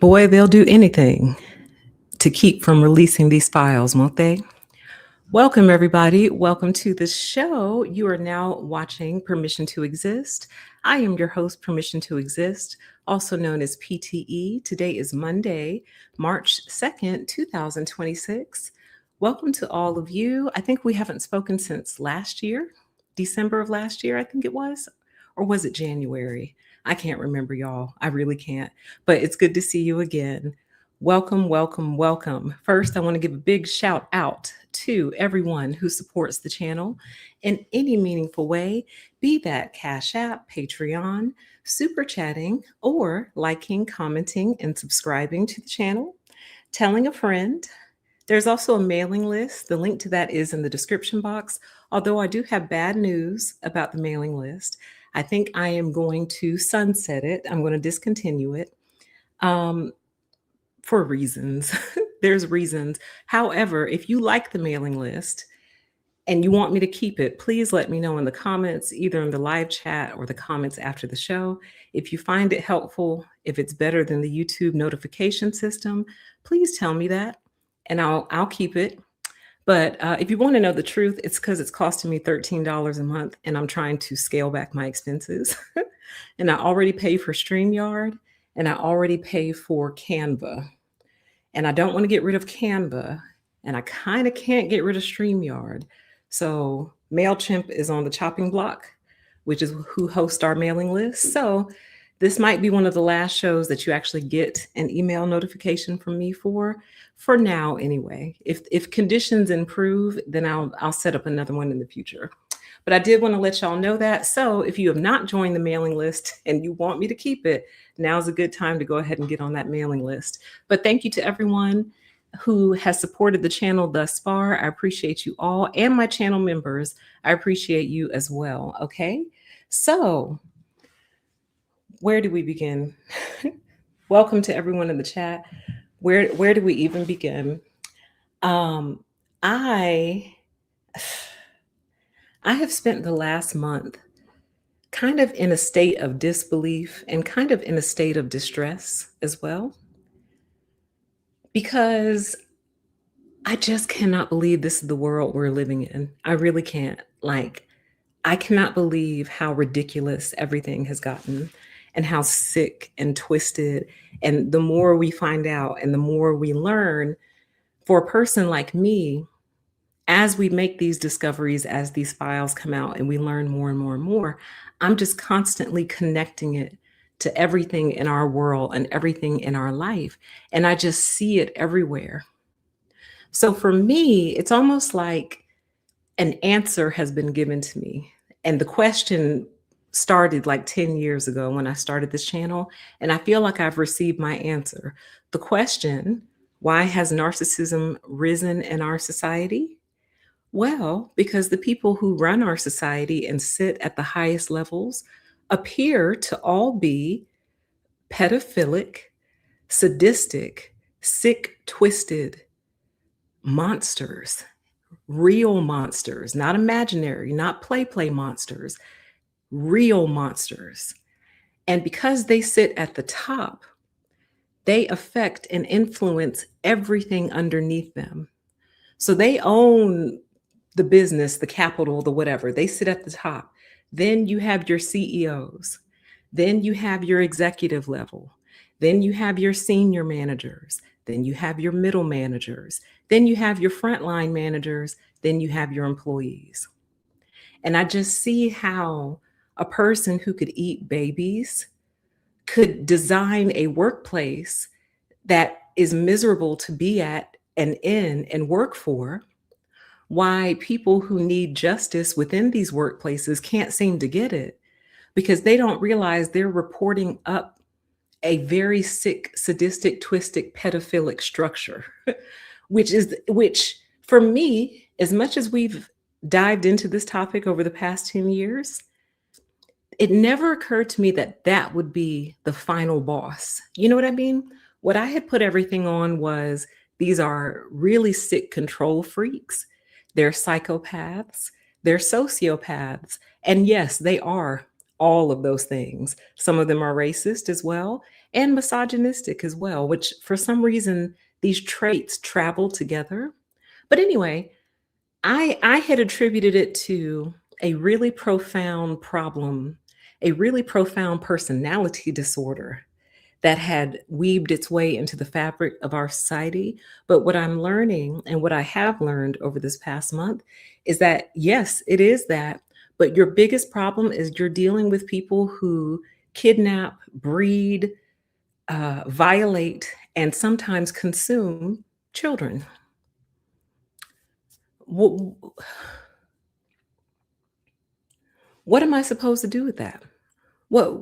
Boy, they'll do anything to keep from releasing these files, won't they? Welcome, everybody. Welcome to the show. You are now watching Permission to Exist. I am your host, Permission to Exist, also known as PTE. Today is Monday, March 2nd, 2026. Welcome to all of you. I think we haven't spoken since last year, December of last year, I think it was. Or was it January? I can't remember, y'all. I really can't. But it's good to see you again. Welcome, welcome, welcome. First, I want to give a big shout out to everyone who supports the channel in any meaningful way, be that CashApp, Patreon, super chatting, or liking, commenting, and subscribing to the channel, telling a friend. There's also a mailing list. The link to that is in the description box. Although I do have bad news about the mailing list. I think I am going to sunset it. I'm going to discontinue it for reasons. There's reasons. However, if you like the mailing list and you want me to keep it, please let me know in the comments, either in the live chat or the comments after the show. If you find it helpful, if it's better than the YouTube notification system, please tell me that and I'll keep it. But if you want to know the truth, it's because it's costing me $13 a month and I'm trying to scale back my expenses. And I already pay for StreamYard and I already pay for Canva. And I don't want to get rid of Canva and I kind of can't get rid of StreamYard. So MailChimp is on the chopping block, which is who hosts our mailing list. So this might be one of the last shows that you actually get an email notification from me for now anyway. If conditions improve, then I'll set up another one in the future. But I did want to let y'all know that. So if you have not joined the mailing list and you want me to keep it, now's a good time to go ahead and get on that mailing list. But thank you to everyone who has supported the channel thus far. I appreciate you all, and my channel members. I appreciate you as well. Okay, so where do we begin? Welcome to everyone in the chat. Where do we even begin? I have spent the last month kind of in a state of disbelief and kind of in a state of distress as well, because I just cannot believe this is the world we're living in. I really can't. I cannot believe how ridiculous everything has gotten and how sick and twisted. And the more we find out and the more we learn, for a person like me, as we make these discoveries, as these files come out and we learn more and more and more, I'm just constantly connecting it to everything in our world and everything in our life. And I just see it everywhere. So for me, it's almost like an answer has been given to me. And the question started like 10 years ago when I started this channel. And I feel like I've received my answer. The question, why has narcissism risen in our society? Well, because the people who run our society and sit at the highest levels appear to all be pedophilic, sadistic, sick, twisted monsters, real monsters, not imaginary, not play monsters, real monsters. And because they sit at the top, they affect and influence everything underneath them. So they own the business, the capital, the whatever. They sit at the top. Then you have your CEOs. Then you have your executive level. Then you have your senior managers. Then you have your middle managers. Then you have your frontline managers. Then you have your employees. And I just see how a person who could eat babies could design a workplace that is miserable to be at and in and work for, why people who need justice within these workplaces can't seem to get it, because they don't realize they're reporting up a very sick, sadistic, twisted, pedophilic structure, which for me, as much as we've dived into this topic over the past 10 years, it never occurred to me that that would be the final boss. You know what I mean? What I had put everything on was these are really sick control freaks. They're psychopaths. They're sociopaths. And yes, they are all of those things. Some of them are racist as well. and misogynistic as well, which for some reason these traits travel together. But anyway, I had attributed it to a really profound problem, a really profound personality disorder that had weaved its way into the fabric of our society. But what I'm learning and what I have learned over this past month is that, yes, it is that. But your biggest problem is you're dealing with people who kidnap, breed, violate, and sometimes consume children. What, what am I supposed to do with that? What,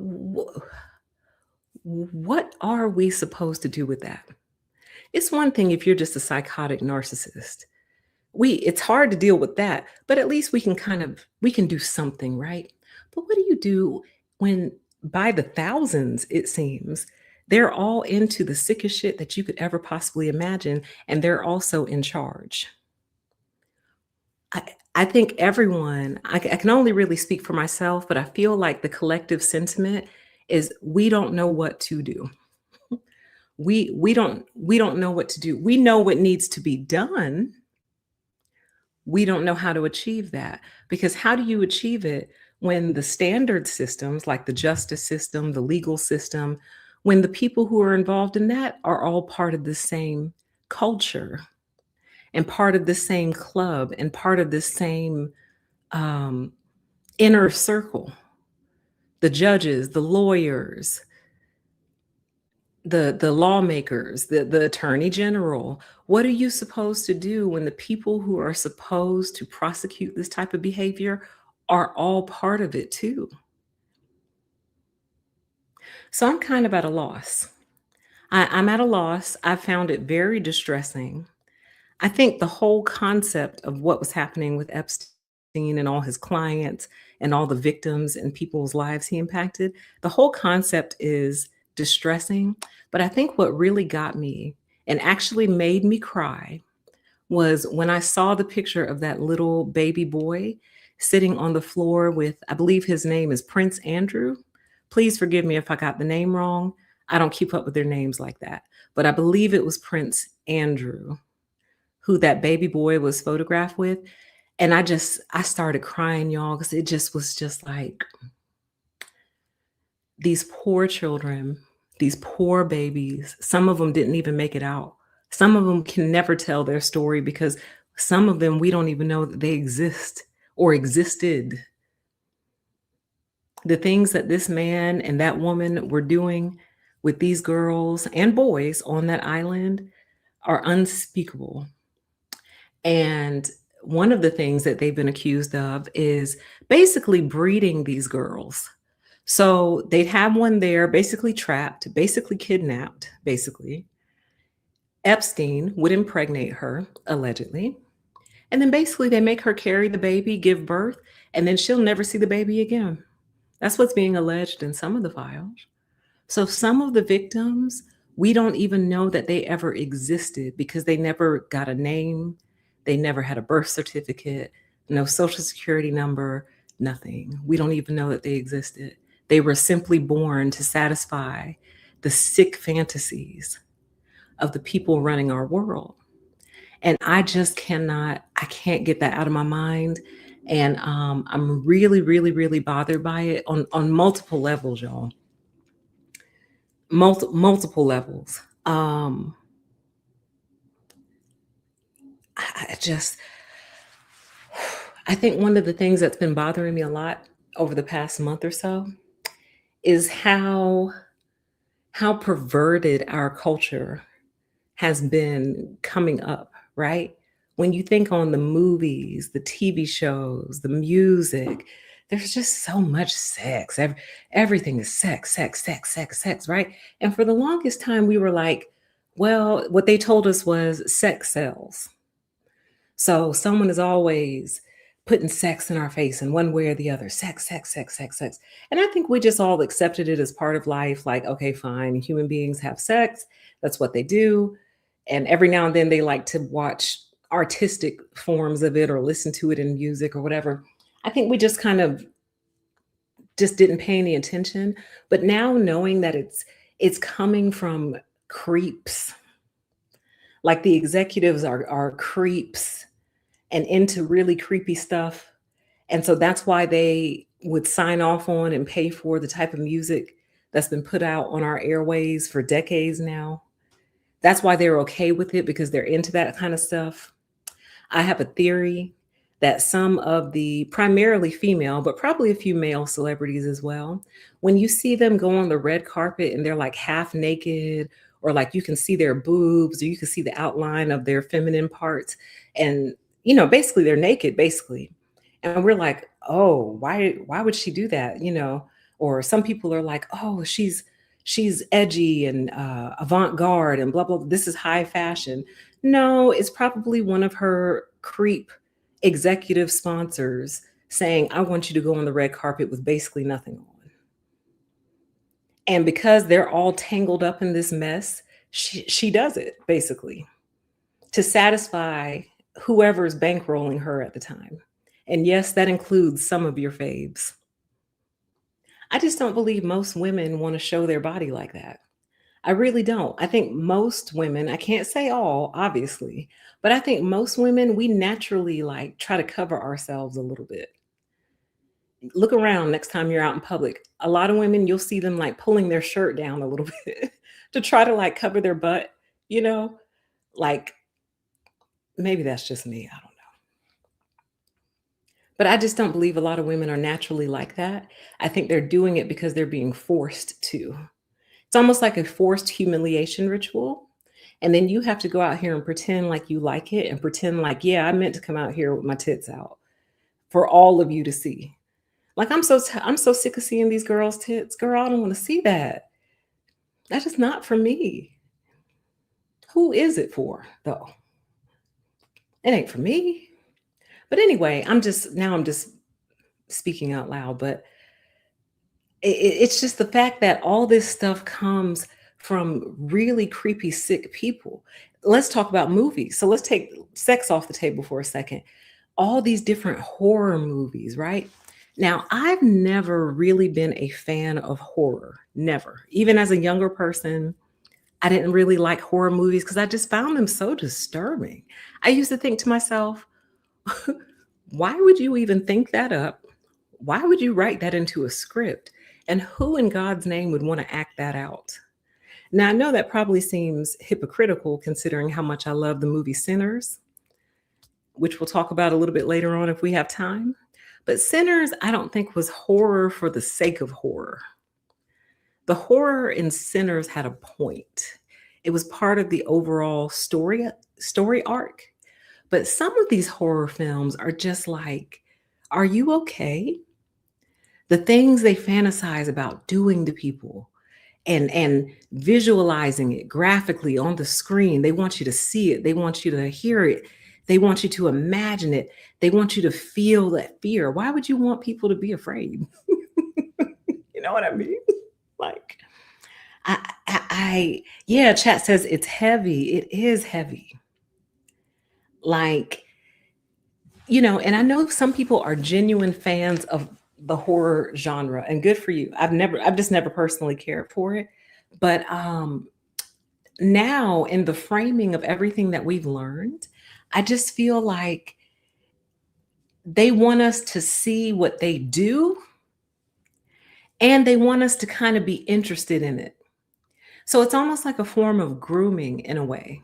what are we supposed to do with that? It's one thing if you're just a psychotic narcissist. It's hard to deal with that, but at least we can do something, right? But what do you do when by the thousands, it seems, they're all into the sickest shit that you could ever possibly imagine, and they're also in charge? I think everyone, I can only really speak for myself, but I feel like the collective sentiment is we don't know what to do. We don't know what to do. We know what needs to be done. We don't know how to achieve that, because how do you achieve it when the standard systems like the justice system, the legal system, when the people who are involved in that are all part of the same culture and part of the same club and part of the same um, inner circle? The judges, the lawyers, the lawmakers, the attorney general. What are you supposed to do when the people who are supposed to prosecute this type of behavior are all part of it too? So I'm kind of at a loss. I'm at a loss. I found it very distressing. I think the whole concept of what was happening with Epstein and all his clients and all the victims and people's lives he impacted, the whole concept is distressing. But I think what really got me and actually made me cry was when I saw the picture of that little baby boy sitting on the floor with, I believe his name is Prince Andrew. Please forgive me if I got the name wrong. I don't keep up with their names like that. But I believe it was Prince Andrew who that baby boy was photographed with. And I started crying, y'all, because it just was just like these poor children, these poor babies. Some of them didn't even make it out. Some of them can never tell their story because some of them we don't even know that they exist or existed. The things that this man and that woman were doing with these girls and boys on that island are unspeakable. And one of the things that they've been accused of is basically breeding these girls. So they'd have one there, basically trapped, basically kidnapped, basically. Epstein would impregnate her, allegedly. And then basically they make her carry the baby, give birth, and then she'll never see the baby again. That's what's being alleged in some of the files. So some of the victims, we don't even know that they ever existed because they never got a name. They never had a birth certificate, no social security number, nothing. We don't even know that they existed. They were simply born to satisfy the sick fantasies of the people running our world. And I just I can't get that out of my mind. And I'm really, really, really bothered by it on multiple levels, y'all. Multiple levels. I just, I think one of the things that's been bothering me a lot over the past month or so is how perverted our culture has been coming up, right? When you think on the movies, the TV shows, the music, there's just so much sex. Everything is sex, sex, sex, sex, sex, right? And for the longest time, we were like, well, what they told us was sex sells. So someone is always putting sex in our face in one way or the other. Sex, sex, sex, sex, sex. And I think we just all accepted it as part of life. Like, okay, fine. Human beings have sex. That's what they do. And every now and then they like to watch artistic forms of it or listen to it in music or whatever. I think we just kind of just didn't pay any attention. But now knowing that It's coming from creeps. Like the executives are creeps and into really creepy stuff. And so that's why they would sign off on and pay for the type of music that's been put out on our airways for decades now. That's why they're okay with it, because they're into that kind of stuff. I have a theory that some of the primarily female, but probably a few male celebrities as well, when you see them go on the red carpet and they're like half naked, or like you can see their boobs, or you can see the outline of their feminine parts, and basically they're naked, basically. And we're like, oh, why would she do that? Or some people are like, oh, she's edgy and avant-garde and blah blah. This is high fashion. No, it's probably one of her creep executive sponsors saying, I want you to go on the red carpet with basically nothing on. And because they're all tangled up in this mess, she does it basically to satisfy whoever's bankrolling her at the time. And yes, that includes some of your faves. I just don't believe most women want to show their body like that. I really don't. I think most women, I can't say all, obviously, but I think most women, we naturally like try to cover ourselves a little bit. Look around next time you're out in public. A lot of women, you'll see them like pulling their shirt down a little bit to try to like cover their butt, you know? Like maybe that's just me. I don't know. But I just don't believe a lot of women are naturally like that. I think they're doing it because they're being forced to. It's almost like a forced humiliation ritual. And then you have to go out here and pretend like you like it and pretend like, yeah, I meant to come out here with my tits out for all of you to see. Like I'm so sick of seeing these girls' tits. Girl, I don't want to see that. That is not for me. Who is it for, though? It ain't for me. But anyway, I'm just speaking out loud, but it's just the fact that all this stuff comes from really creepy, sick people. Let's talk about movies. So let's take sex off the table for a second. All these different horror movies, right? Now, I've never really been a fan of horror. Never. Even as a younger person, I didn't really like horror movies because I just found them so disturbing. I used to think to myself, why would you even think that up? Why would you write that into a script? And who in God's name would want to act that out? Now, I know that probably seems hypocritical considering how much I love the movie Sinners, which we'll talk about a little bit later on if we have time. But Sinners, I don't think was horror for the sake of horror. The horror in Sinners had a point. It was part of the overall story arc. But some of these horror films are just like, are you okay? The things they fantasize about doing to people and visualizing it graphically on the screen. They want you to see it. They want you to hear it. They want you to imagine it. They want you to feel that fear. Why would you want people to be afraid? You know what I mean? Like, yeah, chat says it's heavy. It is heavy. Like, and I know some people are genuine fans of the horror genre, and good for you. I've just never personally cared for it. But now in the framing of everything that we've learned, I just feel like they want us to see what they do and they want us to kind of be interested in it. So it's almost like a form of grooming in a way.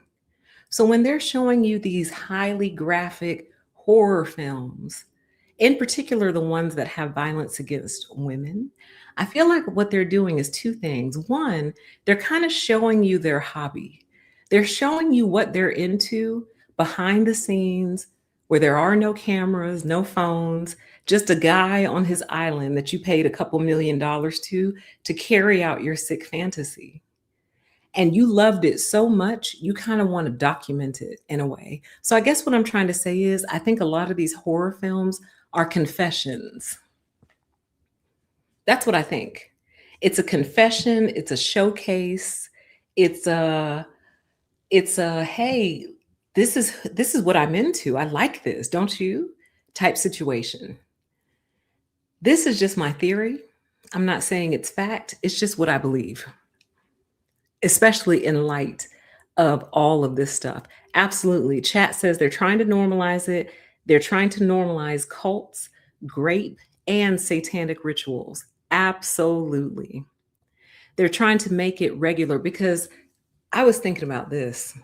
So when they're showing you these highly graphic horror films, in particular the ones that have violence against women, I feel like what they're doing is two things. One, they're kind of showing you their hobby. They're showing you what they're into behind the scenes, where there are no cameras, no phones, just a guy on his island that you paid a couple $1,000,000 to carry out your sick fantasy. And you loved it so much, you kind of want to document it in a way. So I guess what I'm trying to say is I think a lot of these horror films are confessions. That's what I think. It's a confession, it's a showcase, it's a hey, this is what I'm into. I like this, don't you? Type situation. This is just my theory. I'm not saying it's fact. It's just what I believe. especially in light of all of this stuff. Absolutely. Chat says they're trying to normalize it. They're trying to normalize cults, grape, and satanic rituals. Absolutely. They're trying to make it regular because I was thinking about this.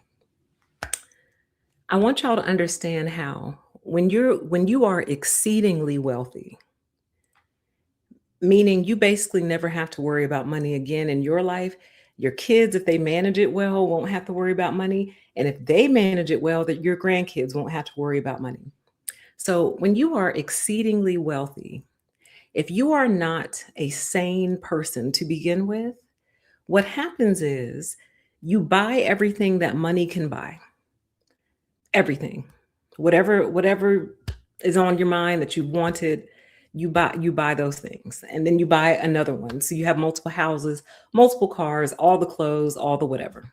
I want y'all to understand how when you are exceedingly wealthy, meaning you basically never have to worry about money again in your life. Your kids, if they manage it well, won't have to worry about money. And if they manage it well, that your grandkids won't have to worry about money. So when you are exceedingly wealthy, if you are not a sane person to begin with, what happens is you buy everything that money can buy. Everything. Whatever is on your mind that you wanted, you buy those things. And then you buy another one. So you have multiple houses, multiple cars, all the clothes, all the whatever.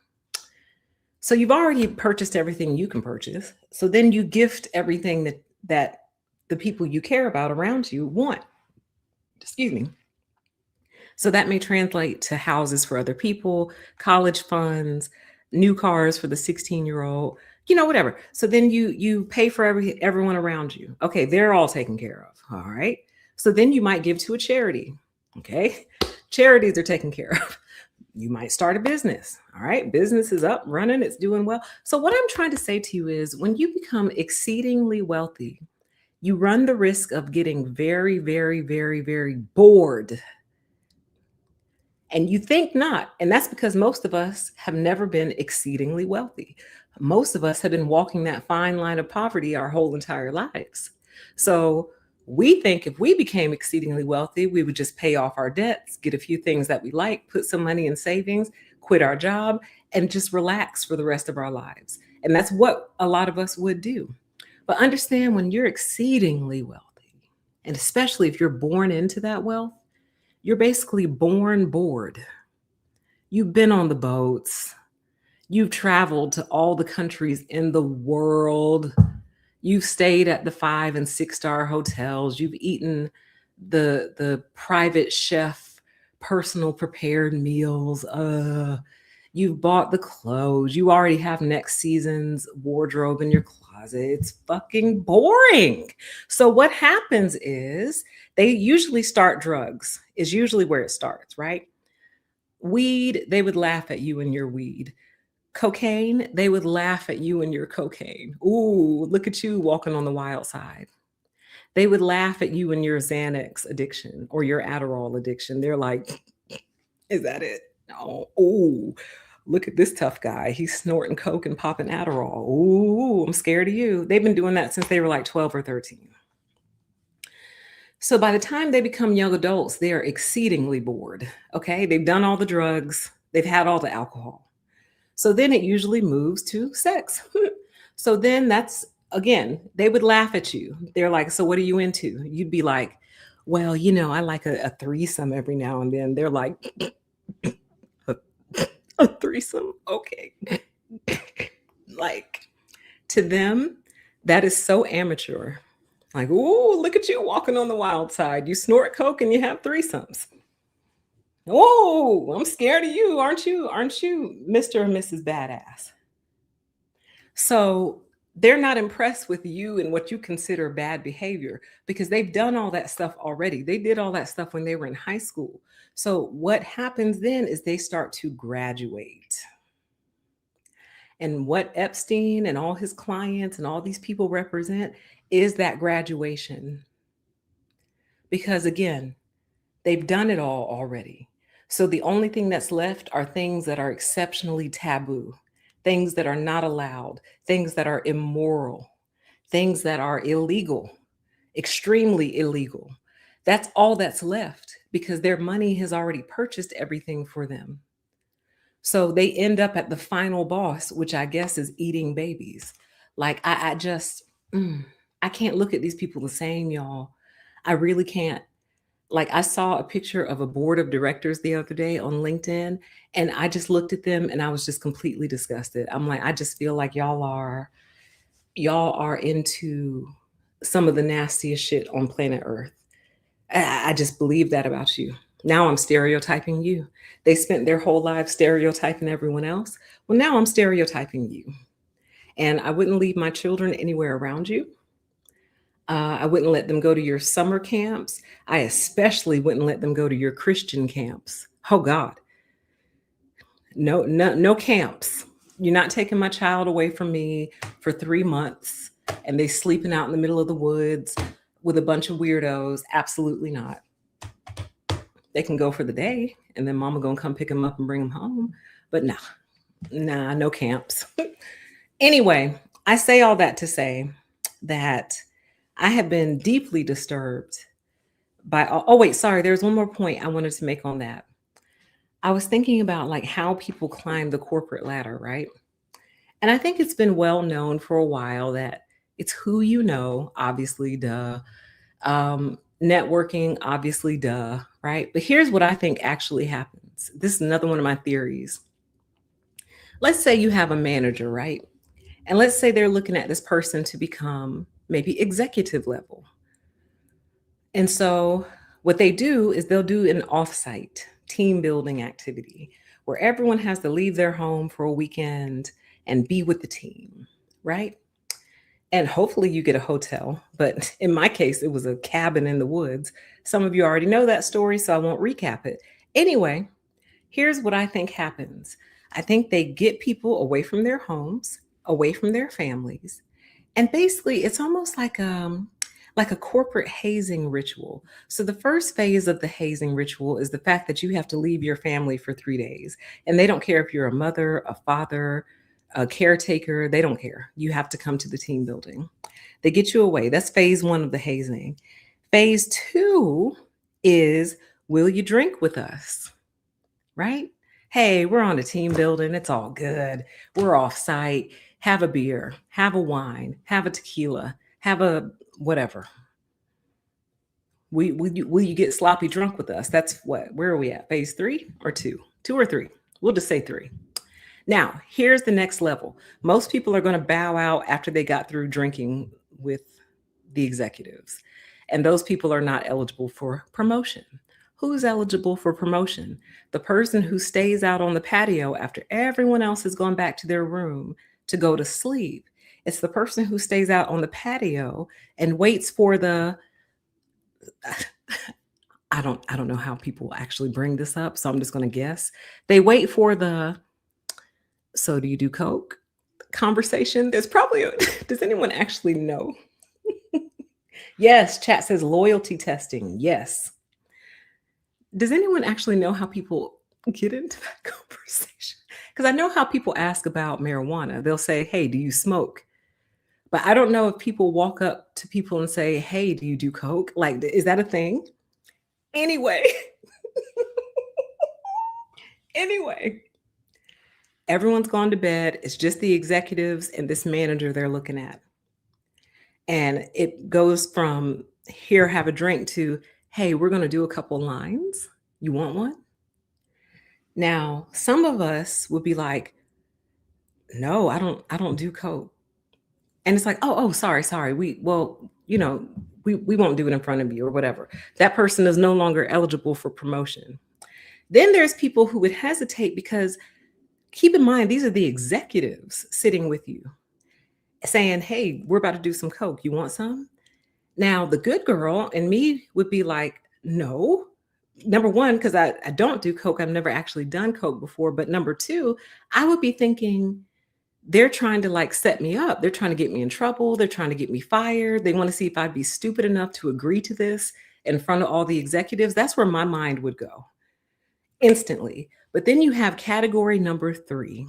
So you've already purchased everything you can purchase. So then you gift everything that the people you care about around you want. Excuse me. So that may translate to houses for other people, college funds, new cars for the 16-year-old, whatever. So then you pay for everyone around you. Okay, they're all taken care of. All right. So then you might give to a charity. Okay. Charities are taken care of. You might start a business. All right. Business is up, running, it's doing well. So what I'm trying to say to you is when you become exceedingly wealthy, you run the risk of getting very, very, very, very bored. And you think not. And that's because most of us have never been exceedingly wealthy. Most of us have been walking that fine line of poverty our whole entire lives. So we think if we became exceedingly wealthy, we would just pay off our debts, get a few things that we like, put some money in savings, quit our job, and just relax for the rest of our lives. And that's what a lot of us would do. But understand when you're exceedingly wealthy, and especially if you're born into that wealth, you're basically born bored. You've been on the boats. You've traveled to all the countries in the world. You've stayed at the 5 and 6 star hotels. You've eaten the private chef personal prepared meals. You've bought the clothes. You already have next season's wardrobe in your closet. It's fucking boring. So what happens is they usually start drugs, is usually where it starts, right? Weed, they would laugh at you and your weed. Cocaine, they would laugh at you and your cocaine. Ooh, look at you walking on the wild side. They would laugh at you and your Xanax addiction or your Adderall addiction. They're like, is that it? No. Ooh, look at this tough guy. He's snorting coke and popping Adderall. Ooh, I'm scared of you. They've been doing that since they were like 12 or 13. So by the time they become young adults, they are exceedingly bored. Okay. They've done all the drugs, they've had all the alcohol. So then it usually moves to sex. So then that's, again, they would laugh at you. They're like, so what are you into? You'd be like, well, I like a threesome every now and then. They're like, a threesome? Okay. Like to them, that is so amateur. Like, ooh, look at you walking on the wild side. You snort coke and you have threesomes. Oh, I'm scared of you, aren't you? Aren't you Mr. or Mrs. Badass? So they're not impressed with you and what you consider bad behavior because they've done all that stuff already. They did all that stuff when they were in high school. So what happens then is they start to graduate. And what Epstein and all his clients and all these people represent is that graduation. Because again, they've done it all already. So the only thing that's left are things that are exceptionally taboo, things that are not allowed, things that are immoral, things that are illegal, extremely illegal. That's all that's left because their money has already purchased everything for them. So they end up at the final boss, which I guess is eating babies. Like I just, I can't look at these people the same, y'all. I really can't. Like I saw a picture of a board of directors the other day on LinkedIn, and I just looked at them and I was just completely disgusted. I'm like, I just feel like y'all are into some of the nastiest shit on planet Earth. I just believe that about you. Now I'm stereotyping you. They spent their whole lives stereotyping everyone else. Well, now I'm stereotyping you. And I wouldn't leave my children anywhere around you. I wouldn't let them go to your summer camps. I especially wouldn't let them go to your Christian camps. Oh God, no, no, no camps. You're not taking my child away from me for 3 months and they sleeping out in the middle of the woods with a bunch of weirdos. Absolutely not. They can go for the day and then mama gonna come pick them up and bring them home. But nah, no camps. Anyway, I say all that to say that I have been deeply disturbed by, oh wait, sorry, there's one more point I wanted to make on that. I was thinking about like how people climb the corporate ladder, right? And I think it's been well known for a while that it's who you know, obviously, duh. Networking, obviously, duh, right? But here's what I think actually happens. This is another one of my theories. Let's say you have a manager, right? And let's say they're looking at this person to become maybe executive level. And so what they do is they'll do an offsite team building activity where everyone has to leave their home for a weekend and be with the team, right? And hopefully you get a hotel. But in my case, it was a cabin in the woods. Some of you already know that story, so I won't recap it. Anyway, here's what I think happens. I think they get people away from their homes, away from their families. And basically, it's almost like a corporate hazing ritual. So the first phase of the hazing ritual is the fact that you have to leave your family for 3 days. And they don't care if you're a mother, a father, a caretaker, they don't care. You have to come to the team building. They get you away. That's phase 1 of the hazing. Phase 2 is, will you drink with us? Right? Hey, we're on a team building. It's all good. We're off site. Have a beer, have a wine, have a tequila, have a whatever. Will you get sloppy drunk with us? That's what, where are we at? Phase 3 or 2? 2 or 3? We'll just say 3. Now, here's the next level. Most people are going to bow out after they got through drinking with the executives. And those people are not eligible for promotion. Who's eligible for promotion? The person who stays out on the patio after everyone else has gone back to their room to go to sleep. It's the person who stays out on the patio and waits for the I don't know how people actually bring this up, so I'm just going to guess. They wait for the, so do you do coke conversation. There's probably does anyone actually know? Yes, chat says loyalty testing. Yes. Does anyone actually know how people get into that conversation? Because I know how people ask about marijuana. They'll say, hey, do you smoke? But I don't know if people walk up to people and say, hey, do you do coke? Like, is that a thing? Anyway, anyway, everyone's gone to bed. It's just the executives and this manager they're looking at. And it goes from here, have a drink to, hey, we're going to do a couple lines. You want one? Now, some of us would be like, no, I don't do coke. And it's like, oh, sorry. We won't do it in front of you or whatever. That person is no longer eligible for promotion. Then there's people who would hesitate because keep in mind, these are the executives sitting with you saying, hey, we're about to do some coke. You want some? Now, the good girl and me would be like, no. Number one, because I don't do coke. I've never actually done coke before. But number two, I would be thinking, they're trying to like set me up. They're trying to get me in trouble. They're trying to get me fired. They want to see if I'd be stupid enough to agree to this in front of all the executives. That's where my mind would go instantly. But then you have category number 3,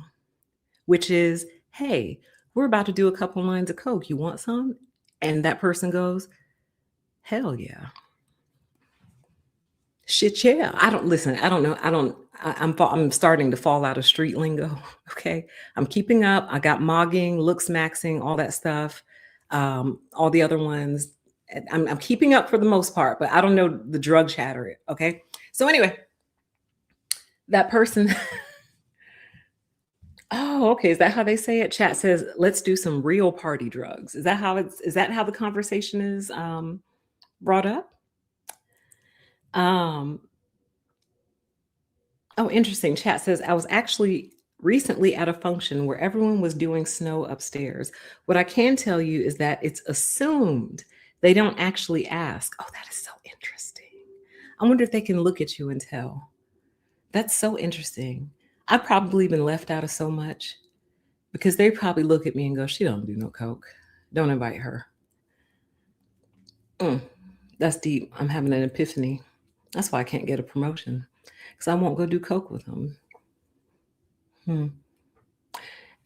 which is, hey, we're about to do a couple lines of coke. You want some? And that person goes, hell yeah. Shit, yeah. I don't listen. I don't know. I'm starting to fall out of street lingo. Okay. I'm keeping up. I got mogging, looks maxing, all that stuff. All the other ones. I'm keeping up for the most part, but I don't know the drug chatter. Okay. So anyway, that person. Oh, okay. Is that how they say it? Chat says, let's do some real party drugs. Is that how the conversation is brought up? Oh, interesting. Chat says, I was actually recently at a function where everyone was doing snow upstairs. What I can tell you is that it's assumed they don't actually ask. Oh, that is so interesting. I wonder if they can look at you and tell. That's so interesting. I've probably been left out of so much because they probably look at me and go, she don't do no coke. Don't invite her. Mm, that's deep. I'm having an epiphany. That's why I can't get a promotion because I won't go do coke with them. Hmm.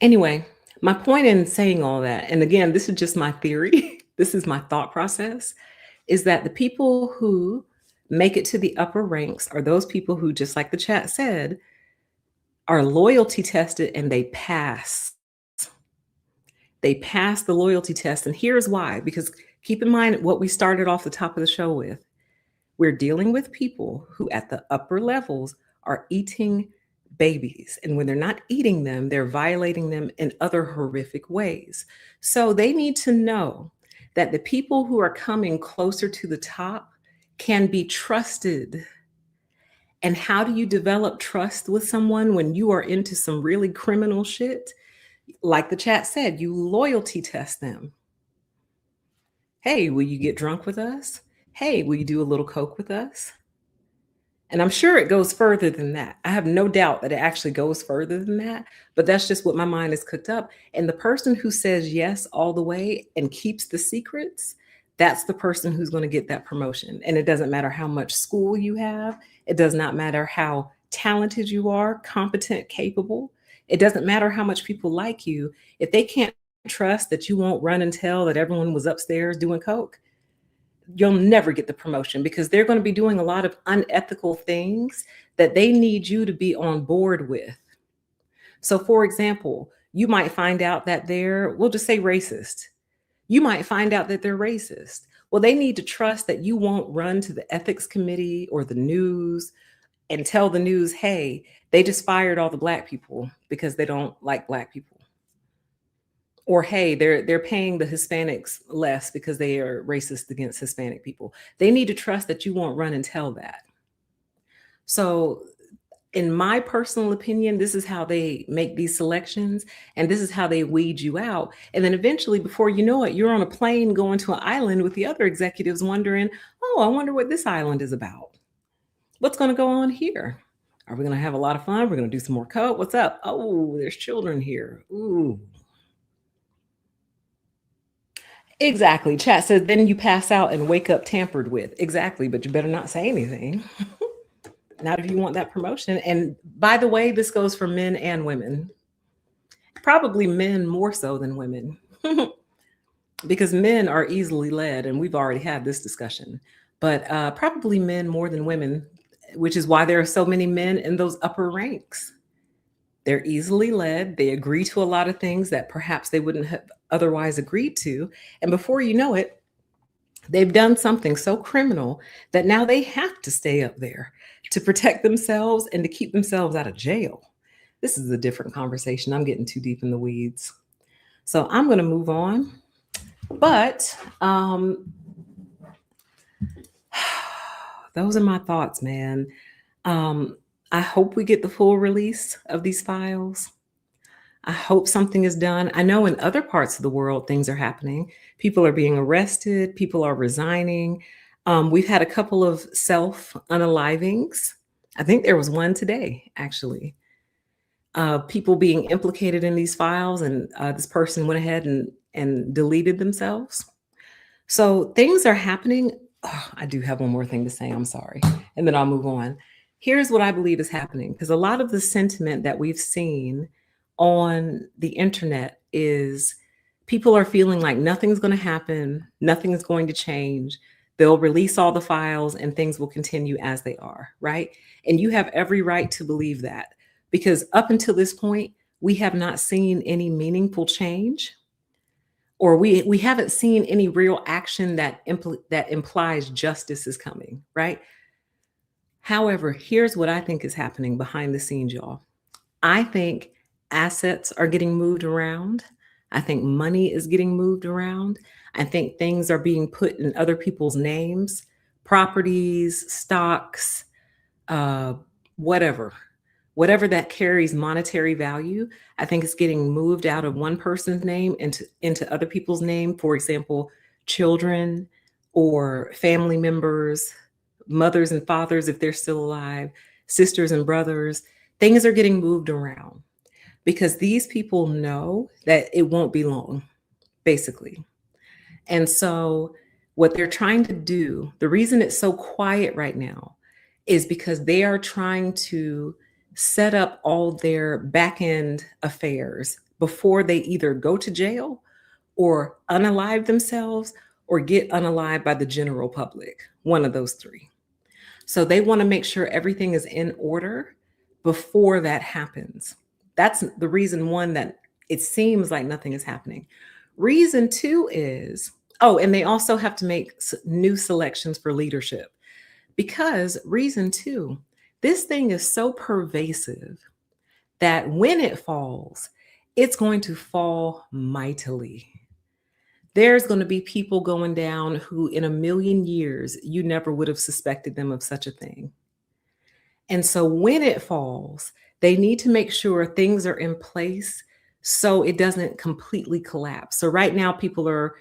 Anyway, my point in saying all that, and again, this is just my theory, this is my thought process, is that the people who make it to the upper ranks are those people who, just like the chat said, are loyalty tested and they pass. They pass the loyalty test. And here's why, because keep in mind what we started off the top of the show with. We're dealing with people who at the upper levels are eating babies. And when they're not eating them, they're violating them in other horrific ways. So they need to know that the people who are coming closer to the top can be trusted. And how do you develop trust with someone when you are into some really criminal shit? Like the chat said, you loyalty test them. Hey, will you get drunk with us? Hey, will you do a little coke with us? And I'm sure it goes further than that. I have no doubt that it actually goes further than that, but that's just what my mind is cooked up. And the person who says yes all the way and keeps the secrets, that's the person who's going to get that promotion. And it doesn't matter how much school you have, it does not matter how talented you are, competent, capable. It doesn't matter how much people like you. If they can't trust that you won't run and tell that everyone was upstairs doing coke, you'll never get the promotion because they're going to be doing a lot of unethical things that they need you to be on board with. So, for example, you might find out that we'll just say racist. You might find out that they're racist. Well, they need to trust that you won't run to the ethics committee or the news and tell the news, hey, they just fired all the black people because they don't like black people. Or hey, they're paying the Hispanics less because they are racist against Hispanic people. They need to trust that you won't run and tell that. So in my personal opinion, this is how they make these selections and this is how they weed you out. And then eventually, before you know it, you're on a plane going to an island with the other executives wondering, oh, I wonder what this island is about. What's going to go on here? Are we going to have a lot of fun? We're going to do some more coke. What's up? Oh, there's children here. Ooh. Exactly. Chat says then you pass out and wake up tampered with. Exactly. But you better not say anything. Not if you want that promotion. And by the way, this goes for men and women. Probably men more so than women. Because men are easily led, and we've already had this discussion. But probably men more than women, which is why there are so many men in those upper ranks. They're easily led. They agree to a lot of things that perhaps they wouldn't have otherwise agreed to. And before you know it, they've done something so criminal that now they have to stay up there to protect themselves and to keep themselves out of jail. This is a different conversation. I'm getting too deep in the weeds. So I'm going to move on. But those are my thoughts, man. I hope we get the full release of these files. I hope something is done. I know in other parts of the world, things are happening. People are being arrested. People are resigning. We've had a couple of self-unalivings. I think there was one today, actually. People being implicated in these files, and this person went ahead and deleted themselves. So things are happening. Oh, I do have one more thing to say. I'm sorry. And then I'll move on. Here's what I believe is happening, because a lot of the sentiment that we've seen on the internet is people are feeling like nothing's going to happen, nothing's going to change. They'll release all the files and things will continue as they are, right? And you have every right to believe that, because up until this point, we have not seen any meaningful change, or we haven't seen any real action that implies justice is coming, right? However, here's what I think is happening behind the scenes, y'all. I think assets are getting moved around. I think money is getting moved around. I think things are being put in other people's names, properties, stocks, whatever. whatever that carries monetary value, I think it's getting moved out of one person's name into other people's name. For example, children or family members, mothers and fathers, if they're still alive, sisters and brothers. Things are getting moved around because these people know that it won't be long, basically. And so, what they're trying to do, the reason it's so quiet right now is because they are trying to set up all their back end affairs before they either go to jail or unalive themselves or get unalived by the general public, one of those three. So they want to make sure everything is in order before that happens. That's the reason one, that it seems like nothing is happening. Reason two is, oh, and they also have to make new selections for leadership, because reason two, this thing is so pervasive that when it falls, it's going to fall mightily. There's going to be people going down who in a million years, you never would have suspected them of such a thing. And so when it falls, they need to make sure things are in place so it doesn't completely collapse. So right now, people are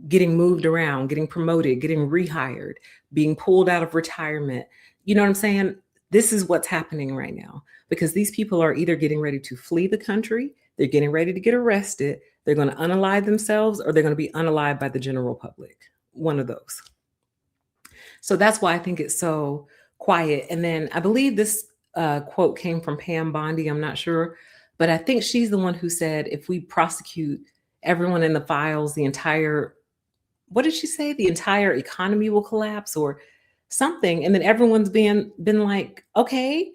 getting moved around, getting promoted, getting rehired, being pulled out of retirement. You know what I'm saying? This is what's happening right now because these people are either getting ready to flee the country, they're getting ready to get arrested, they're going to unalive themselves, or they're going to be unalived by the general public. One of those. So that's why I think it's so quiet. And then I believe this quote came from Pam Bondi. I'm not sure, but I think she's the one who said, if we prosecute everyone in the files, the entire, what did she say? The entire economy will collapse or something. And then everyone's been like, okay,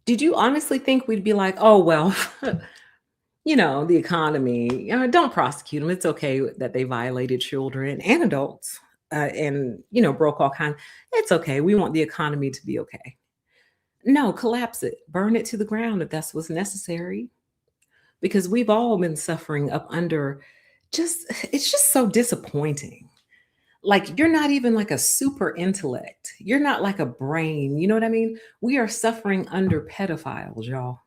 did you honestly think we'd be like, oh, well, the economy, don't prosecute them. It's okay that they violated children and adults and, broke all kinds. It's okay. We want the economy to be okay. No, collapse it, burn it to the ground if that's what's necessary. Because we've all been suffering up under it's just so disappointing. Like, you're not even like a super intellect. You're not like a brain. You know what I mean? We are suffering under pedophiles, y'all.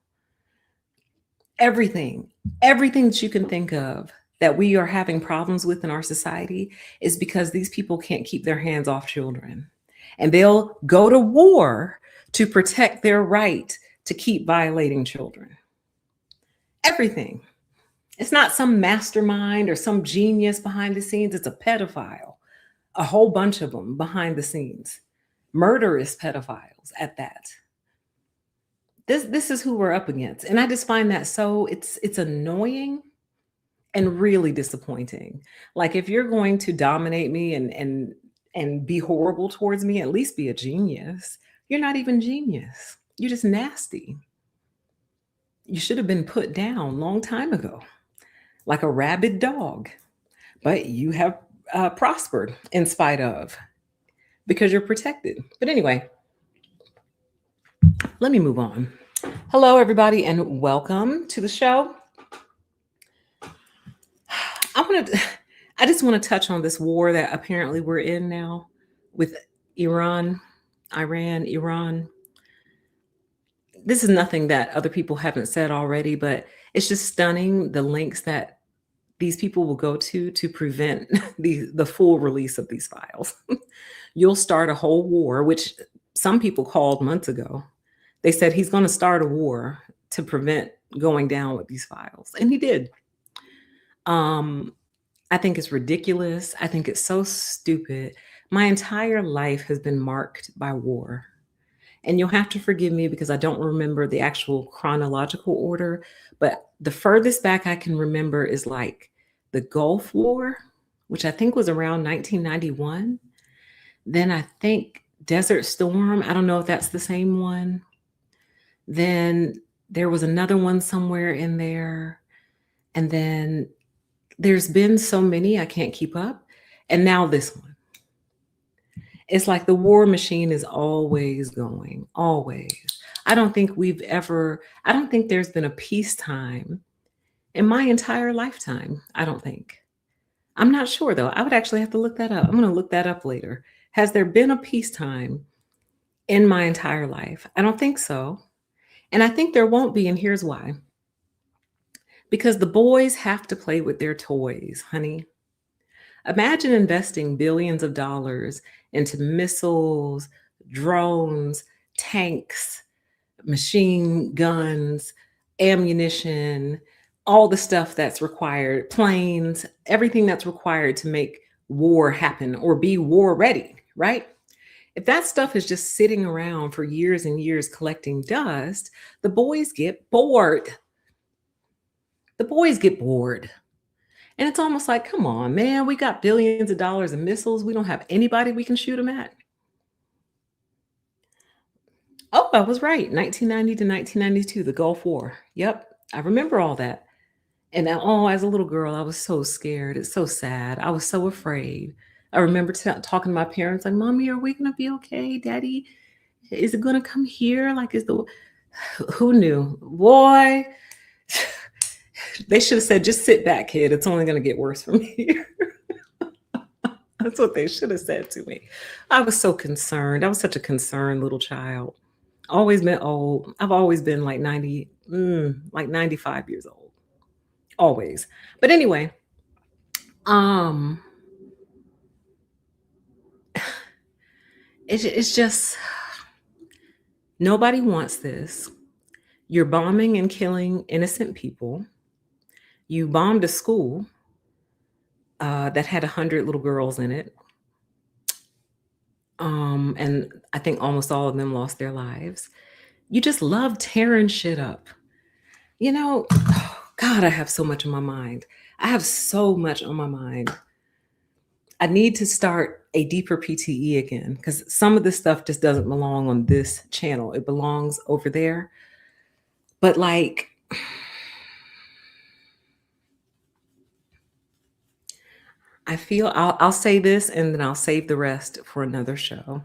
Everything that you can think of that we are having problems with in our society is because these people can't keep their hands off children. And they'll go to war to protect their right to keep violating children. Everything. It's not some mastermind or some genius behind the scenes. It's a pedophile, a whole bunch of them behind the scenes, murderous pedophiles at that. This is who we're up against. And I just find that so it's annoying and really disappointing. Like, if you're going to dominate me and be horrible towards me, at least be a genius. You're not even genius. You're just nasty. You should have been put down long time ago, like a rabid dog. But you have prospered in spite of, because you're protected. But anyway, let me move on. Hello, everybody, and welcome to the show. I just want to touch on this war that apparently we're in now with Iran. This is nothing that other people haven't said already, but it's just stunning the lengths that these people will go to prevent the full release of these files. You'll start a whole war, which some people called months ago. They said he's going to start a war to prevent going down with these files. And he did. I think it's ridiculous. I think it's so stupid. My entire life has been marked by war. And you'll have to forgive me because I don't remember the actual chronological order, but the furthest back I can remember is like the Gulf War, which I think was around 1991. Then I think Desert Storm. I don't know if that's the same one. Then there was another one somewhere in there. And then there's been so many, I can't keep up. And now this one. It's like the war machine is always going, always. I don't think there's been a peacetime in my entire lifetime. I don't think. I'm not sure, though. I would actually have to look that up. I'm going to look that up later. Has there been a peacetime in my entire life? I don't think so. And I think there won't be, and here's why. Because the boys have to play with their toys, honey. Imagine investing billions of dollars into missiles, drones, tanks, machine guns, ammunition, all the stuff that's required, planes, everything that's required to make war happen or be war ready, right? If that stuff is just sitting around for years and years collecting dust, the boys get bored. The boys get bored. And it's almost like, come on, man, we got billions of dollars in missiles. We don't have anybody we can shoot them at. Oh, I was right. 1990 to 1992, the Gulf War. Yep, I remember all that. And oh, as a little girl, I was so scared. It's so sad. I was so afraid. I remember talking to my parents, like, "Mommy, are we gonna be okay? Daddy, is it gonna come here? Like, is the who knew? Boy, they should have said, just sit back, kid. It's only gonna get worse from here." That's what they should have said to me. I was so concerned. I was such a concerned little child. Always been old. I've always been like 90, like 95 years old. Always. But anyway, um, it's just nobody wants this. You're bombing and killing innocent people. You bombed a school that had 100 little girls in it. And I think almost all of them lost their lives. You just love tearing shit up. You know, God, I have so much on my mind. I have so much on my mind. I need to start a deeper PTE again because some of this stuff just doesn't belong on this channel. It belongs over there. But like, I feel I'll say this and then I'll save the rest for another show.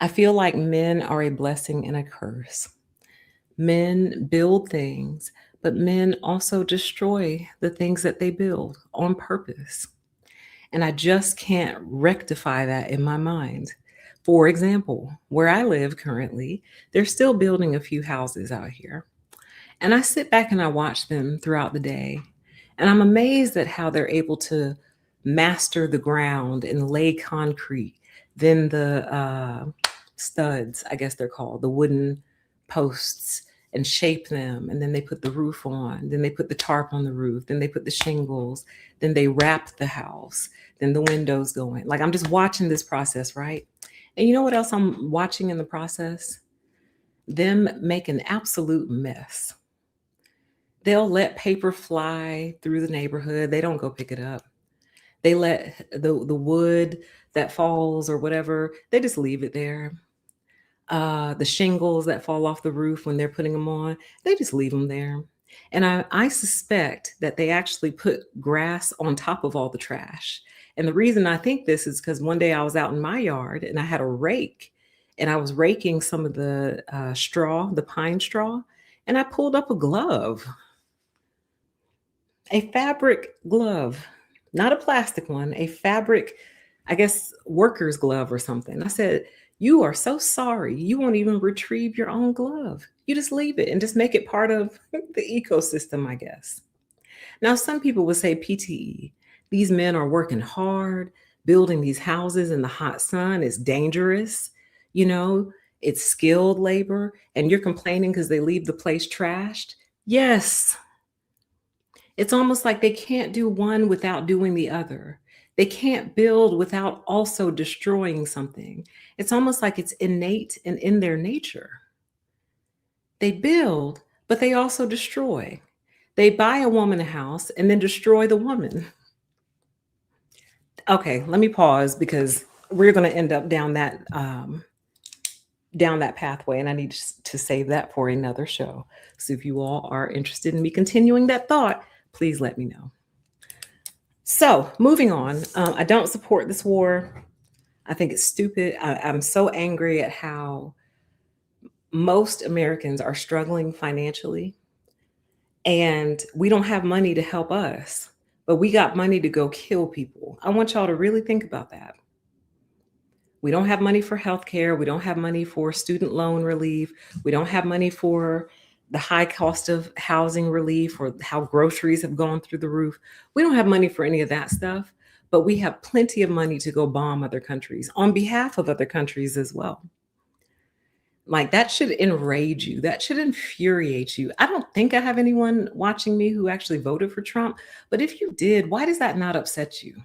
I feel like men are a blessing and a curse. Men build things, but men also destroy the things that they build on purpose. And I just can't rectify that in my mind. For example, where I live currently, they're still building a few houses out here. And I sit back and I watch them throughout the day. And I'm amazed at how they're able to master the ground and lay concrete, then the studs, I guess they're called, the wooden posts, and shape them. And then they put the roof on, then they put the tarp on the roof, then they put the shingles, then they wrap the house, then the windows go in. Like, I'm just watching this process, right? And you know what else I'm watching in the process? Them make an absolute mess. They'll let paper fly through the neighborhood. They don't go pick it up. They let the wood that falls or whatever, they just leave it there. The shingles that fall off the roof when they're putting them on, they just leave them there. And I suspect that they actually put grass on top of all the trash. And the reason I think this is because one day I was out in my yard and I had a rake and I was raking some of the straw, the pine straw, and I pulled up a glove, a fabric glove, not a plastic one, a fabric, I guess, worker's glove or something. I said, "You are so sorry. You won't even retrieve your own glove. You just leave it and just make it part of the ecosystem, I guess." Now, some people would say PTE. These men are working hard, building these houses in the hot sun. It's dangerous. You know, it's skilled labor, and you're complaining because they leave the place trashed. Yes. It's almost like they can't do one without doing the other. They can't build without also destroying something. It's almost like it's innate and in their nature. They build, but they also destroy. They buy a woman a house and then destroy the woman. Okay, let me pause because we're going to end up down that pathway, and I need to save that for another show. So if you all are interested in me continuing that thought, please let me know. So moving on, I don't support this war. I think it's stupid. I'm so angry at how most Americans are struggling financially, and we don't have money to help us, but we got money to go kill people. I want y'all to really think about that. We don't have money for healthcare. We don't have money for student loan relief. We don't have money for the high cost of housing relief or how groceries have gone through the roof. We don't have money for any of that stuff, but we have plenty of money to go bomb other countries on behalf of other countries as well. Like that should enrage you. That should infuriate you. I don't think I have anyone watching me who actually voted for Trump, but if you did, why does that not upset you?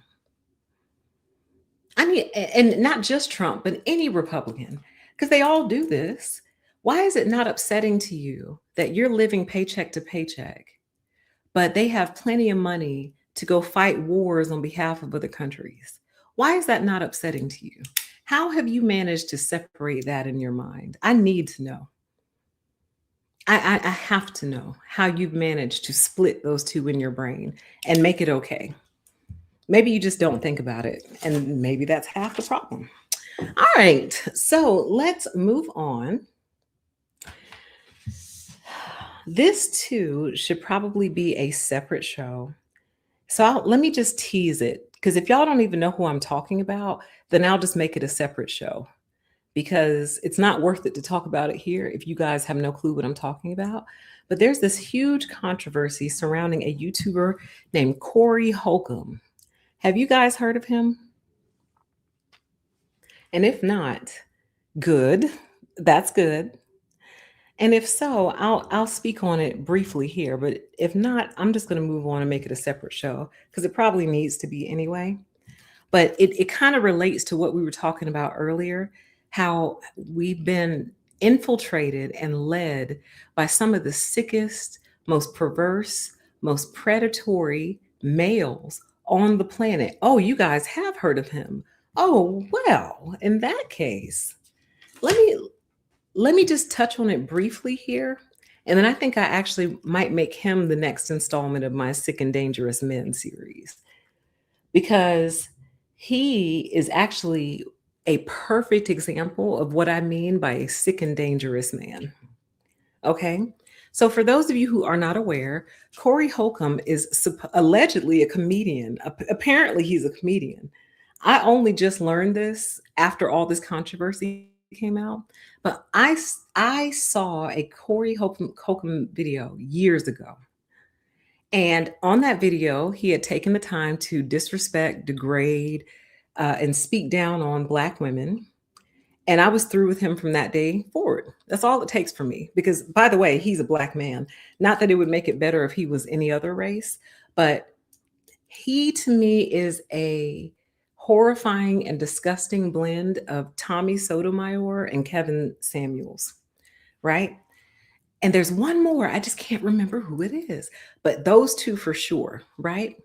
I mean, and not just Trump, but any Republican, because they all do this. Why is it not upsetting to you that you're living paycheck to paycheck, but they have plenty of money to go fight wars on behalf of other countries? Why is that not upsetting to you? How have you managed to separate that in your mind? I need to know. I have to know how you've managed to split those two in your brain and make it okay. Maybe you just don't think about it, and maybe that's half the problem. All right, so let's move on. This too should probably be a separate show. So let me just tease it, because if y'all don't even know who I'm talking about, then I'll just make it a separate show, because it's not worth it to talk about it here if you guys have no clue what I'm talking about. But there's this huge controversy surrounding a YouTuber named Corey Holcomb. Have you guys heard of him? And if not, good. That's good. And if so, I'll speak on it briefly here, but if not, I'm just going to move on and make it a separate show because it probably needs to be anyway. But it kind of relates to what we were talking about earlier, how we've been infiltrated and led by some of the sickest, most perverse, most predatory males on the planet. Oh, you guys have heard of him. Oh, well, in that case, let me just touch on it briefly here. And then I think I actually might make him the next installment of my Sick and Dangerous Men series, because he is actually a perfect example of what I mean by a sick and dangerous man. Okay. So, for those of you who are not aware, Corey Holcomb is allegedly a comedian. Apparently, he's a comedian. I only just learned this after all this controversy came out, but I saw a Corey Holcomb video years ago. And on that video, he had taken the time to disrespect, degrade, and speak down on Black women. And I was through with him from that day forward. That's all it takes for me. Because, by the way, he's a Black man. Not that it would make it better if he was any other race, but he to me is a horrifying and disgusting blend of Tommy Sotomayor and Kevin Samuels, right? And there's one more, I just can't remember who it is, but those two for sure, right?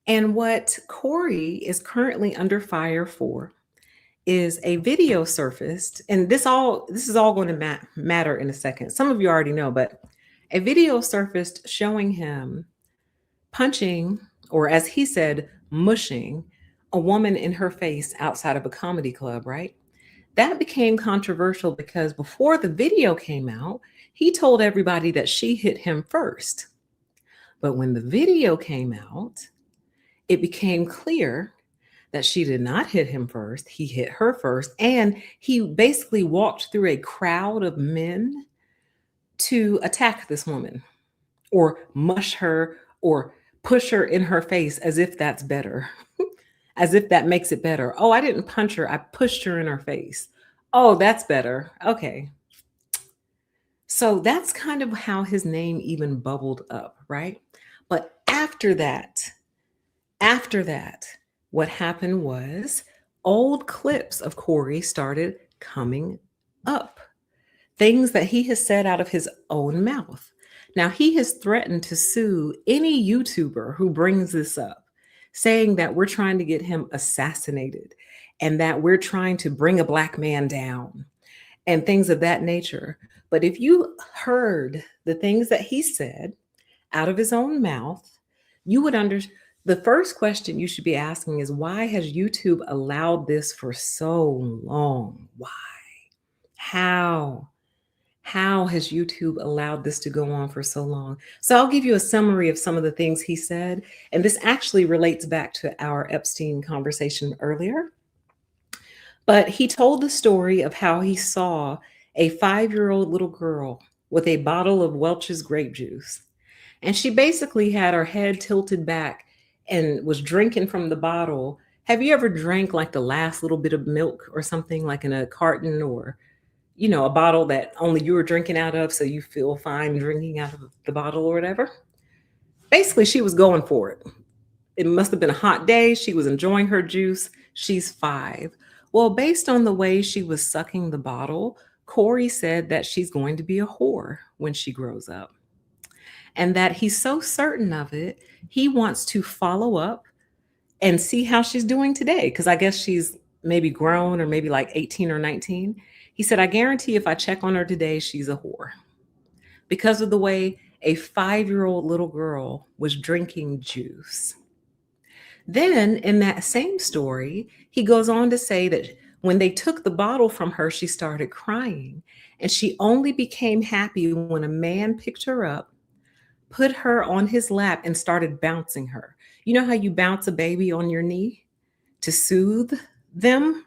And what Corey is currently under fire for is a video surfaced, and this is all going to matter in a second. Some of you already know, but a video surfaced showing him punching, or as he said, mushing a woman in her face outside of a comedy club, right? That became controversial because before the video came out, he told everybody that she hit him first. But when the video came out, it became clear that she did not hit him first. He hit her first. And he basically walked through a crowd of men to attack this woman or mush her or push her in her face as if that's better, as if that makes it better. Oh, I didn't punch her. I pushed her in her face. Oh, that's better. Okay. So that's kind of how his name even bubbled up, right? But after that, what happened was old clips of Corey started coming up. Things that he has said out of his own mouth. Now, he has threatened to sue any YouTuber who brings this up, saying that we're trying to get him assassinated and that we're trying to bring a Black man down and things of that nature. But if you heard the things that he said out of his own mouth, you would understand. The first question you should be asking is, why has YouTube allowed this for so long? Why? How? How has YouTube allowed this to go on for so long? So I'll give you a summary of some of the things he said. And this actually relates back to our Epstein conversation earlier. But he told the story of how he saw a 5-year-old little girl with a bottle of Welch's grape juice. And she basically had her head tilted back and was drinking from the bottle. Have you ever drank like the last little bit of milk or something, like in a carton, or a bottle that only you were drinking out of, so you feel fine drinking out of the bottle or whatever? Basically, she was going for it. It must have been a hot day. She was enjoying her juice. She's 5. Well, based on the way she was sucking the bottle, Corey said that she's going to be a whore when she grows up, and that he's so certain of it, he wants to follow up and see how she's doing today. Because I guess she's maybe grown, or maybe like 18 or 19. He said, I guarantee if I check on her today, she's a whore, because of the way a 5-year-old little girl was drinking juice. Then in that same story, he goes on to say that when they took the bottle from her, she started crying. And she only became happy when a man picked her up, put her on his lap, and started bouncing her. You know how you bounce a baby on your knee to soothe them?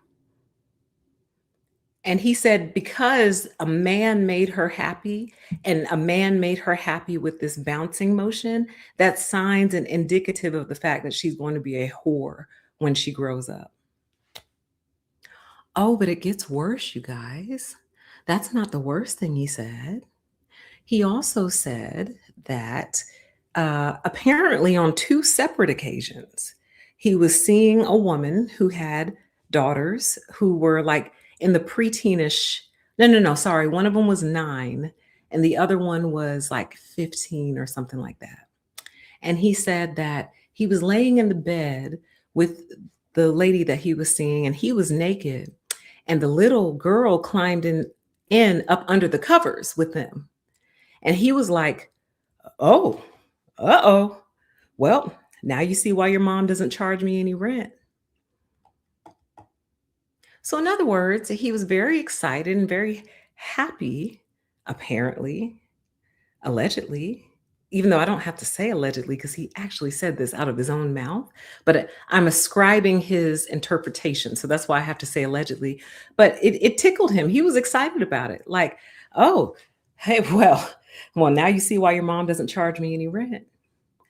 And he said, because a man made her happy, and a man made her happy with this bouncing motion, that's signs and indicative of the fact that she's going to be a whore when she grows up. Oh, but it gets worse, you guys. That's not the worst thing he said. He also said that apparently on 2 separate occasions, he was seeing a woman who had daughters who were like in the preteenish. No, sorry. One of them was 9 and the other one was like 15 or something like that. And he said that he was laying in the bed with the lady that he was seeing, and he was naked. And the little girl climbed in up under the covers with them. And he was like, oh, uh-oh. Well, now you see why your mom doesn't charge me any rent. So in other words, he was very excited and very happy, apparently, allegedly, even though I don't have to say allegedly because he actually said this out of his own mouth, but I'm ascribing his interpretation. So that's why I have to say allegedly. But it tickled him. He was excited about it. Like, oh, hey, well, now you see why your mom doesn't charge me any rent.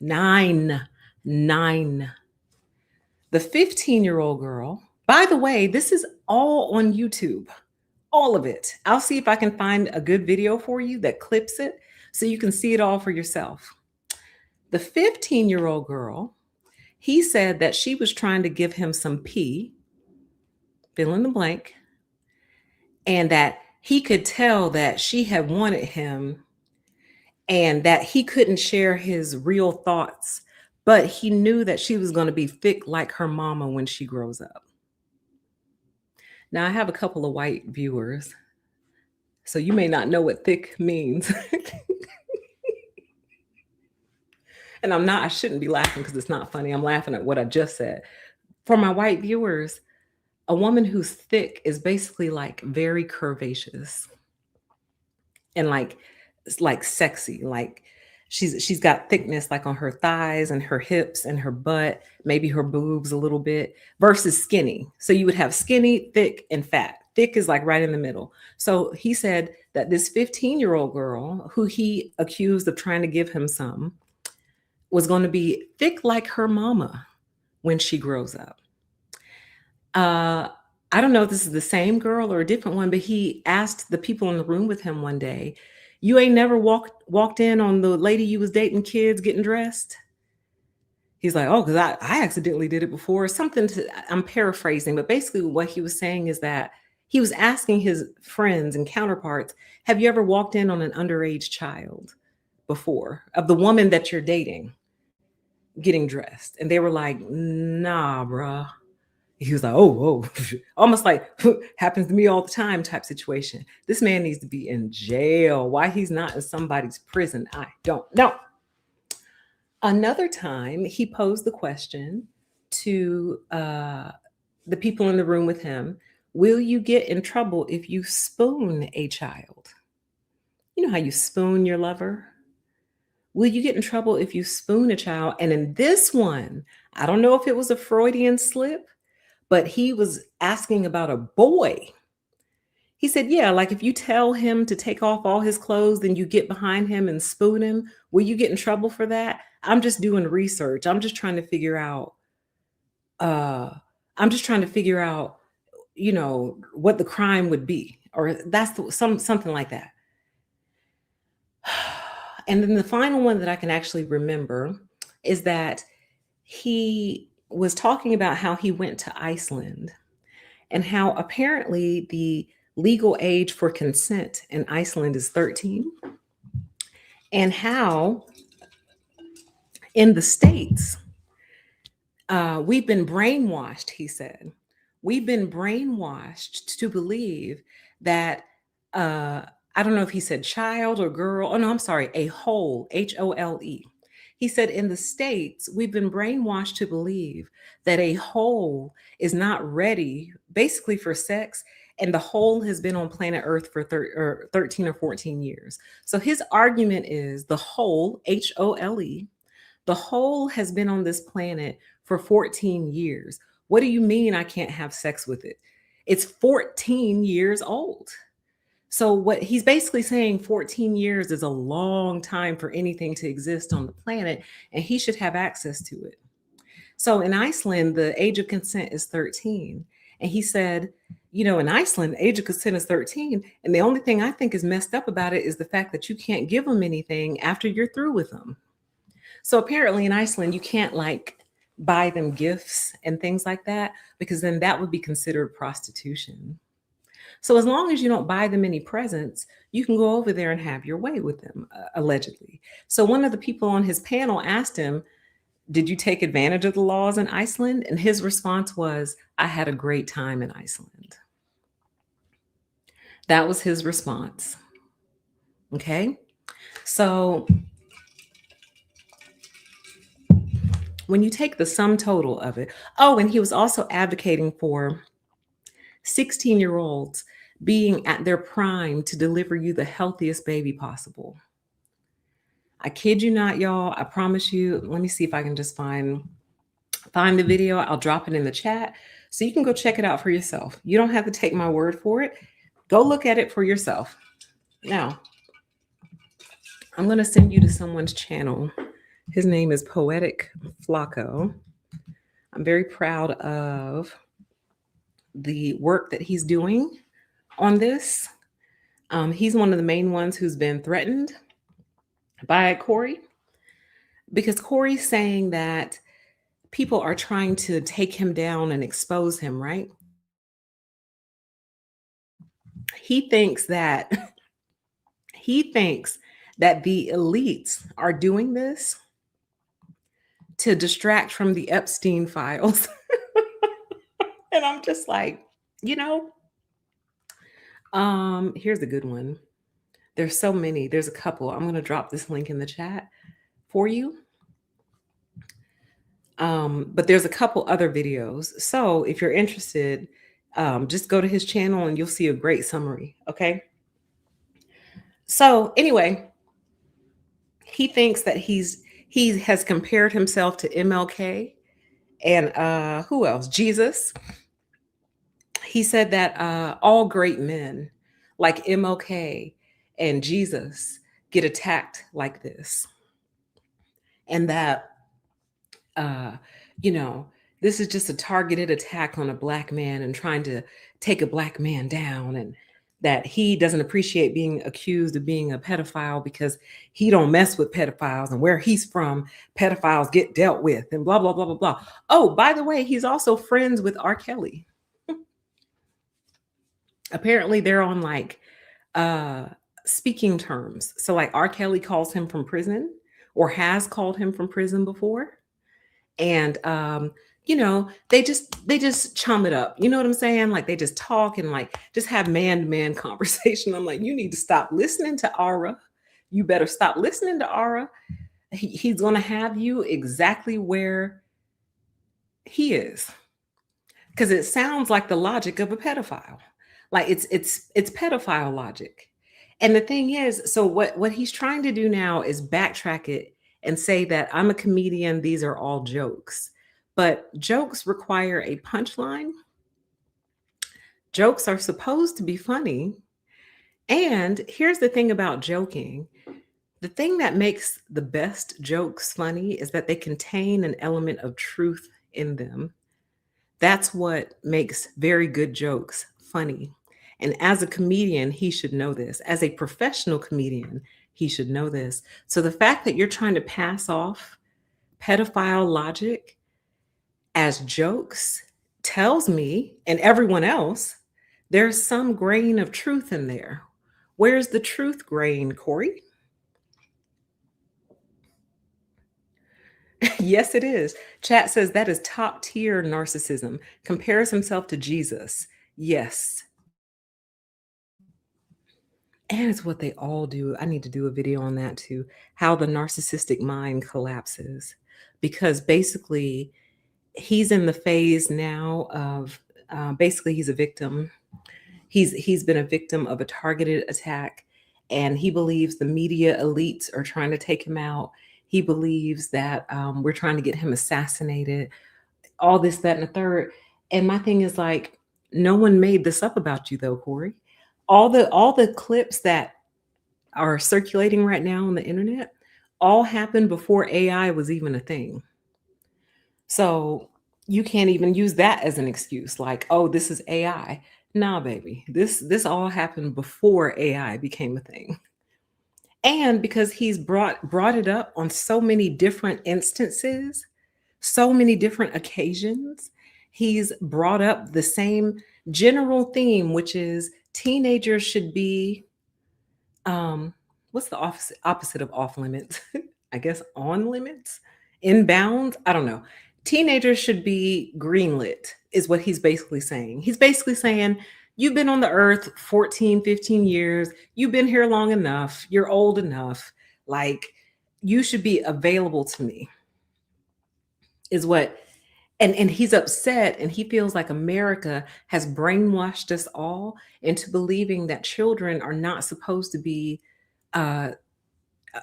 9. The 15-year-old girl, by the way, this is all on YouTube, all of it. I'll see if I can find a good video for you that clips it so you can see it all for yourself. The 15-year-old girl, he said that she was trying to give him some pee, fill in the blank, and that he could tell that she had wanted him and that he couldn't share his real thoughts, but he knew that she was going to be thick like her mama when she grows up. Now, I have a couple of white viewers, so you may not know what thick means. And I shouldn't be laughing because it's not funny. I'm laughing at what I just said. For my white viewers, a woman who's thick is basically like very curvaceous and like sexy. Like she's got thickness like on her thighs and her hips and her butt, maybe her boobs a little bit, versus skinny. So you would have skinny, thick, and fat. Thick is like right in the middle. So he said that this 15-year-old girl who he accused of trying to give him some was going to be thick like her mama when she grows up. I don't know if this is the same girl or a different one, but he asked the people in the room with him one day, you ain't never walked in on the lady you was dating kids getting dressed? He's like, oh, because I accidentally did it before. I'm paraphrasing, but basically what he was saying is that he was asking his friends and counterparts, have you ever walked in on an underage child before, of the woman that you're dating getting dressed? And they were like, nah, bruh. He was like, oh, almost like happens to me all the time type situation. This man needs to be in jail. Why he's not in somebody's prison, I don't know. Another time, he posed the question to the people in the room with him, will you get in trouble if you spoon a child? You know how you spoon your lover? Will you get in trouble if you spoon a child? And in this one, I don't know if it was a Freudian slip, but he was asking about a boy. He said, yeah, like if you tell him to take off all his clothes, then you get behind him and spoon him. Will you get in trouble for that? I'm just doing research. Uh, I'm just trying to figure out, what the crime would be, or something like that. And then the final one that I can actually remember is that he was talking about how he went to Iceland and how apparently the legal age for consent in Iceland is 13, and how in the States, we've been brainwashed, he said. We've been brainwashed to believe that, uh, I don't know if he said child or girl. Oh, no, I'm sorry, a whole, HOLE. He said in the States, we've been brainwashed to believe that a whole is not ready basically for sex. And the whole has been on planet Earth for 13 or 14 years. So his argument is the whole, HOLE, the whole has been on this planet for 14 years. What do you mean I can't have sex with it? It's 14 years old. So what he's basically saying, 14 years is a long time for anything to exist on the planet, and he should have access to it. So in Iceland, the age of consent is 13. And he said, in Iceland, the age of consent is 13. And the only thing I think is messed up about it is the fact that you can't give them anything after you're through with them. So apparently in Iceland, you can't like buy them gifts and things like that, because then that would be considered prostitution. So as long as you don't buy them any presents, you can go over there and have your way with them, allegedly. So one of the people on his panel asked him, did you take advantage of the laws in Iceland? And his response was, I had a great time in Iceland. That was his response. Okay. So when you take the sum total of it, oh, and he was also advocating for 16-year-olds being at their prime to deliver you the healthiest baby possible. I kid you not, y'all. I promise you. Let me see if I can just find the video. I'll drop it in the chat so you can go check it out for yourself. You don't have to take my word for it. Go look at it for yourself. Now, I'm going to send you to someone's channel. His name is Poetic Flacco. I'm very proud of the work that he's doing on this. He's one of the main ones who's been threatened by Corey, because Corey's saying that people are trying to take him down and expose him, right? He thinks that the elites are doing this to distract from the Epstein files. And I'm just like, here's a good one. There's so many. There's a couple. I'm going to drop this link in the chat for you. But there's a couple other videos. So if you're interested, just go to his channel and you'll see a great summary. Okay. So anyway, he thinks that he has compared himself to MLK and who else? Jesus. He said that all great men like MLK and Jesus get attacked like this. And that, this is just a targeted attack on a Black man and trying to take a Black man down, and that he doesn't appreciate being accused of being a pedophile because he don't mess with pedophiles, and where he's from, pedophiles get dealt with, and blah, blah, blah, blah, blah. Oh, by the way, he's also friends with R. Kelly. Apparently they're on like speaking terms. So like R. Kelly calls him from prison, or has called him from prison before. And they just chum it up. You know what I'm saying? Like they just talk and like just have man-to-man conversation. I'm like, you need to stop listening to Ara. You better stop listening to Ara. He's going to have you exactly where he is, because it sounds like the logic of a pedophile. Like it's pedophile logic. And the thing is, so what he's trying to do now is backtrack it and say that I'm a comedian, these are all jokes. But jokes require a punchline. Jokes are supposed to be funny. And here's the thing about joking. The thing that makes the best jokes funny is that they contain an element of truth in them. That's what makes very good jokes funny. And as a comedian, he should know this. As a professional comedian, he should know this. So the fact that you're trying to pass off pedophile logic as jokes tells me and everyone else there's some grain of truth in there. Where's the truth grain, Corey? Yes, it is. Chat says that is top tier narcissism. Compares himself to Jesus. Yes. And it's what they all do. I need to do a video on that too. How the narcissistic mind collapses. Because basically, he's in the phase now of basically he's a victim. He's been a victim of a targeted attack, and he believes the media elites are trying to take him out. He believes that we're trying to get him assassinated, all this, that, and the third. And my thing is like, no one made this up about you though, Corey. All the clips that are circulating right now on the internet all happened before AI was even a thing. So you can't even use that as an excuse, like, oh, this is AI. Nah, baby. This all happened before AI became a thing. And because he's brought it up on so many different instances, so many different occasions, he's brought up the same general theme, which is teenagers should be what's the opposite of off limits? I guess on limits, inbound. I don't know. Teenagers should be greenlit, is what he's basically saying. He's basically saying, you've been on the earth 14, 15 years. You've been here long enough. You're old enough. Like, you should be available to me, is what. And he's upset, and he feels like America has brainwashed us all into believing that children are not supposed to be uh,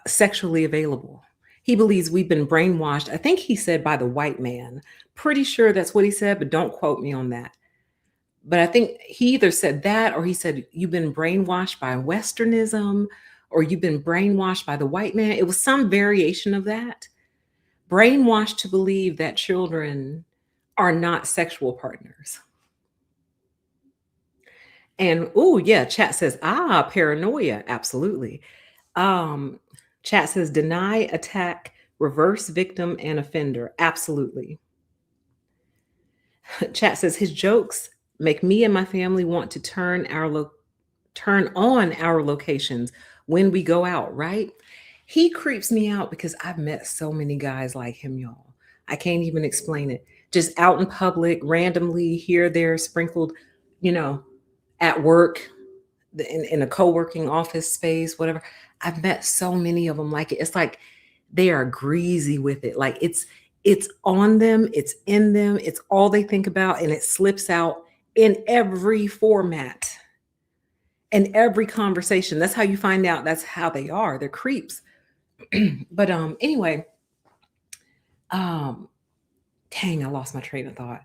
sexually available. He believes we've been brainwashed. I think he said by the white man. Pretty sure that's what he said, but don't quote me on that. But I think he either said that or he said, you've been brainwashed by Westernism or you've been brainwashed by the white man. It was some variation of that. Brainwashed to believe that children are not sexual partners. And oh, yeah, chat says, paranoia. Absolutely. Um, Chat says deny, attack, reverse victim and offender. Absolutely. Chat says his jokes make me and my family want to turn on our locations when we go out, right? He creeps me out because I've met so many guys like him, y'all. I can't even explain it. Just out in public, randomly here, there, sprinkled, you know, at work, in a co-working office space, whatever. I've met so many of them like it. It's like they are greasy with it. Like it's on them, it's in them, it's all they think about, and it slips out in every format and every conversation. That's how you find out that's how they are. They're creeps. But anyway, um dang, I lost my train of thought.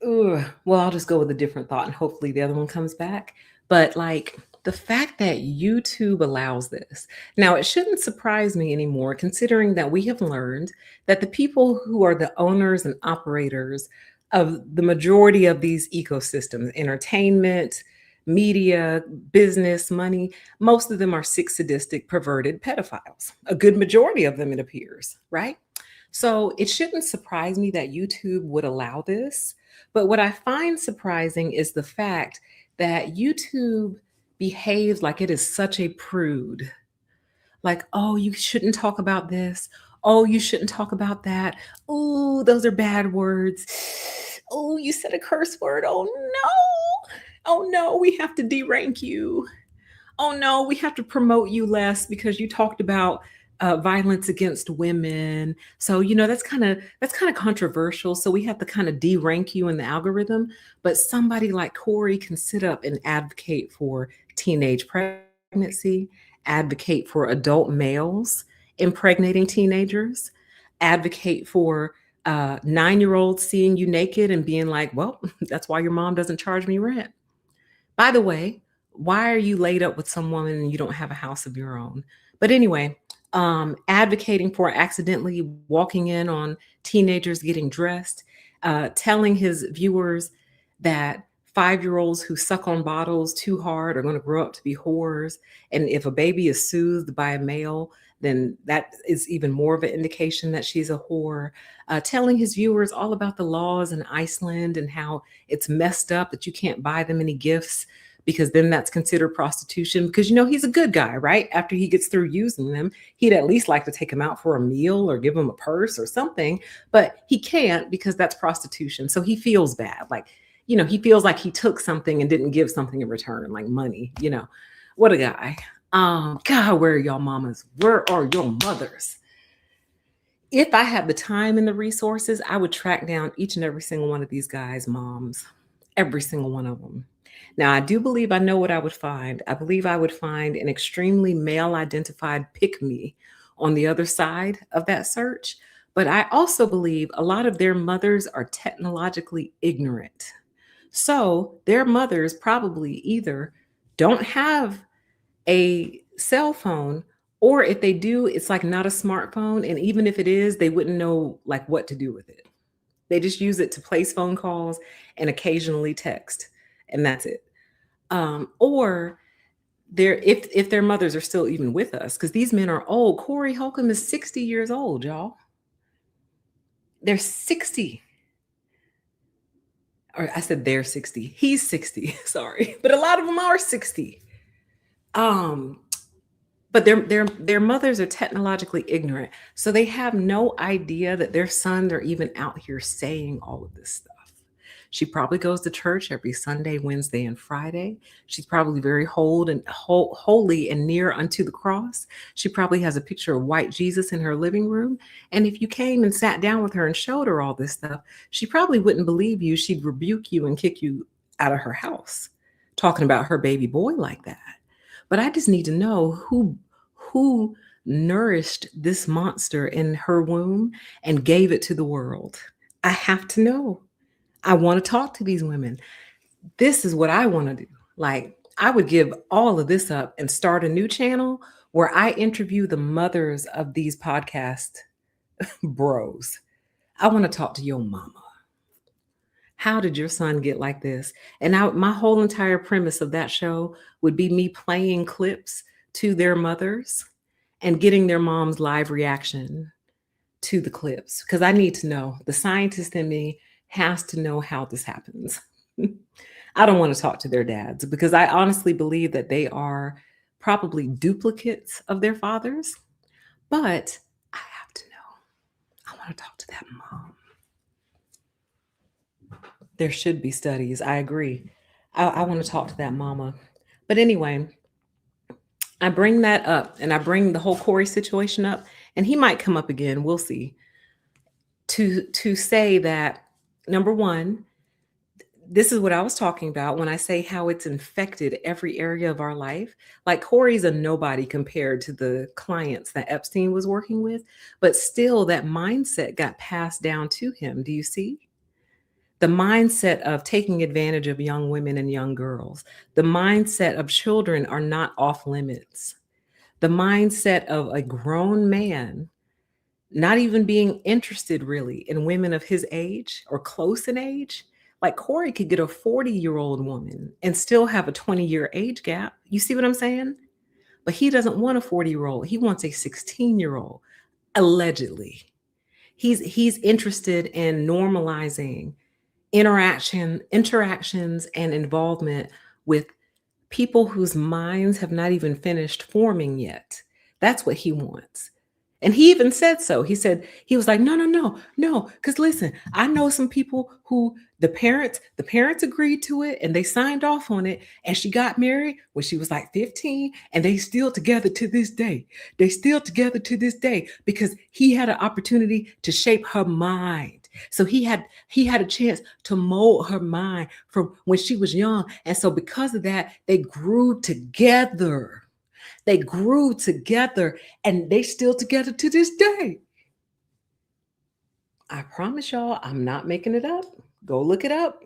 Ugh, well, I'll just go with a different thought and hopefully the other one comes back. But like the fact that YouTube allows this, now it shouldn't surprise me anymore, considering that we have learned that the people who are the owners and operators of the majority of these ecosystems, entertainment, media, business, money, most of them are sick, sadistic, perverted pedophiles. A good majority of them, it appears, right? So it shouldn't surprise me that YouTube would allow this. But what I find surprising is the fact that YouTube behaves like it is such a prude. Like, oh, you shouldn't talk about this. Oh, you shouldn't talk about that. Oh, those are bad words. Oh, you said a curse word. Oh, no. Oh, no, we have to derank you. Oh, no, we have to promote you less because you talked about violence against women. So, that's kind of controversial. So we have to kind of derank you in the algorithm. But somebody like Corey can sit up and advocate for teenage pregnancy, advocate for adult males impregnating teenagers, advocate for 9-year-old seeing you naked and being like, well, that's why your mom doesn't charge me rent. By the way, why are you laid up with some woman and you don't have a house of your own? But anyway, advocating for accidentally walking in on teenagers getting dressed, telling his viewers that 5-year-olds who suck on bottles too hard are going to grow up to be whores. And if a baby is soothed by a male, then that is even more of an indication that she's a whore. Telling his viewers all about the laws in Iceland and how it's messed up that you can't buy them any gifts because then that's considered prostitution. Because, he's a good guy, right? After he gets through using them, he'd at least like to take them out for a meal or give them a purse or something. But he can't because that's prostitution. So he feels bad. Like, he feels like he took something and didn't give something in return, like money. What a guy. God, where are y'all mamas? Where are your mothers? If I had the time and the resources, I would track down each and every single one of these guys' moms, every single one of them. Now, I do believe I know what I would find. I believe I would find an extremely male-identified pick-me on the other side of that search. But I also believe a lot of their mothers are technologically ignorant. So their mothers probably either don't have a cell phone, or if they do, it's like not a smartphone. And even if it is, they wouldn't know like what to do with it. They just use it to place phone calls and occasionally text, and that's it. Or if their mothers are still even with us, because these men are old. Corey Holcomb is 60 years old, y'all. They're 60. Or I said they're 60. He's 60, sorry. But a lot of them are 60. But their mothers are technologically ignorant. So they have no idea that their sons are even out here saying all of this stuff. She probably goes to church every Sunday, Wednesday, and Friday. She's probably very holy and near unto the cross. She probably has a picture of white Jesus in her living room. And if you came and sat down with her and showed her all this stuff, she probably wouldn't believe you. She'd rebuke you and kick you out of her house, talking about her baby boy like that. But I just need to know who nourished this monster in her womb and gave it to the world. I have to know. I want to talk to these women. This is what I want to do. Like, I would give all of this up and start a new channel where I interview the mothers of these podcast bros. I want to talk to your mama. How did your son get like this? And my whole entire premise of that show would be me playing clips to their mothers and getting their mom's live reaction to the clips, because I need to know. The scientist in me has to know how this happens. I don't want to talk to their dads because I honestly believe that they are probably duplicates of their fathers, but I have to know. I want to talk to that mom. There should be studies. I agree. I want to talk to that mama. But anyway, I bring that up and I bring the whole Corey situation up, and he might come up again. We'll see. To say that, number one, this is what I was talking about when I say how it's infected every area of our life. Like, Corey's a nobody compared to the clients that Epstein was working with, but still that mindset got passed down to him. Do you see? The mindset of taking advantage of young women and young girls, the mindset of children are not off limits, the mindset of a grown man not even being interested really in women of his age or close in age. Like, Corey could get a 40-year-old woman and still have a 20-year age gap. You see what I'm saying? But he doesn't want a 40-year-old. He wants a 16-year-old, allegedly. He's interested in normalizing interactions and involvement with people whose minds have not even finished forming yet. That's what he wants. And he even said so. He was like, no. Because listen, I know some people who the parents agreed to it and they signed off on it. And she got married when she was like 15, and they still together to this day. They still together to this day because he had an opportunity to shape her mind. So he had a chance to mold her mind from when she was young. And so because of that, they grew together. They grew together and they still together to this day. I promise y'all, I'm not making it up. Go look it up.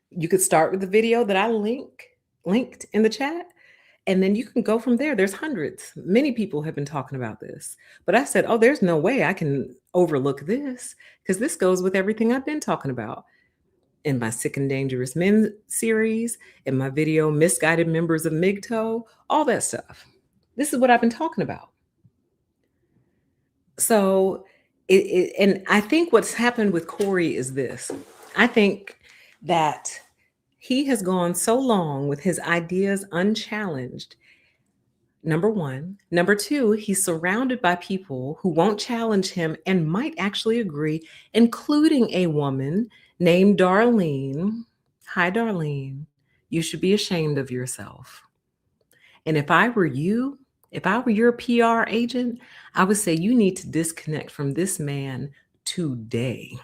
You could start with the video that I linked in the chat, and then you can go from there. There's hundreds. Many people have been talking about this. But I said, oh, there's no way I can overlook this because this goes with everything I've been talking about in my Sick and Dangerous Men series, in my video, Misguided Members of MGTOW, all that stuff. This is what I've been talking about. So, and I think what's happened with Corey is this. I think that he has gone so long with his ideas unchallenged. Number one. Number two, he's surrounded by people who won't challenge him and might actually agree, including a woman named Darlene. Hi, Darlene. You should be ashamed of yourself. And if I were you, if I were your PR agent, I would say you need to disconnect from this man today.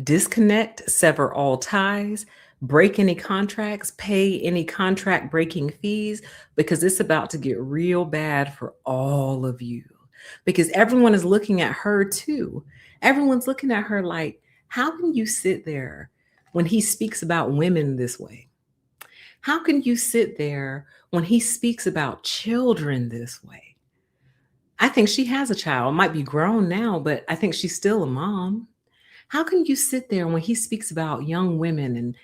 Disconnect, sever all ties, break any contracts, pay any contract breaking fees, because it's about to get real bad for all of you. Because everyone is looking at her too. Everyone's looking at her like, how can you sit there when he speaks about women this way? How can you sit there when he speaks about children this way? I think she has a child, might be grown now, but I think she's still a mom. How can you sit there when he speaks about young women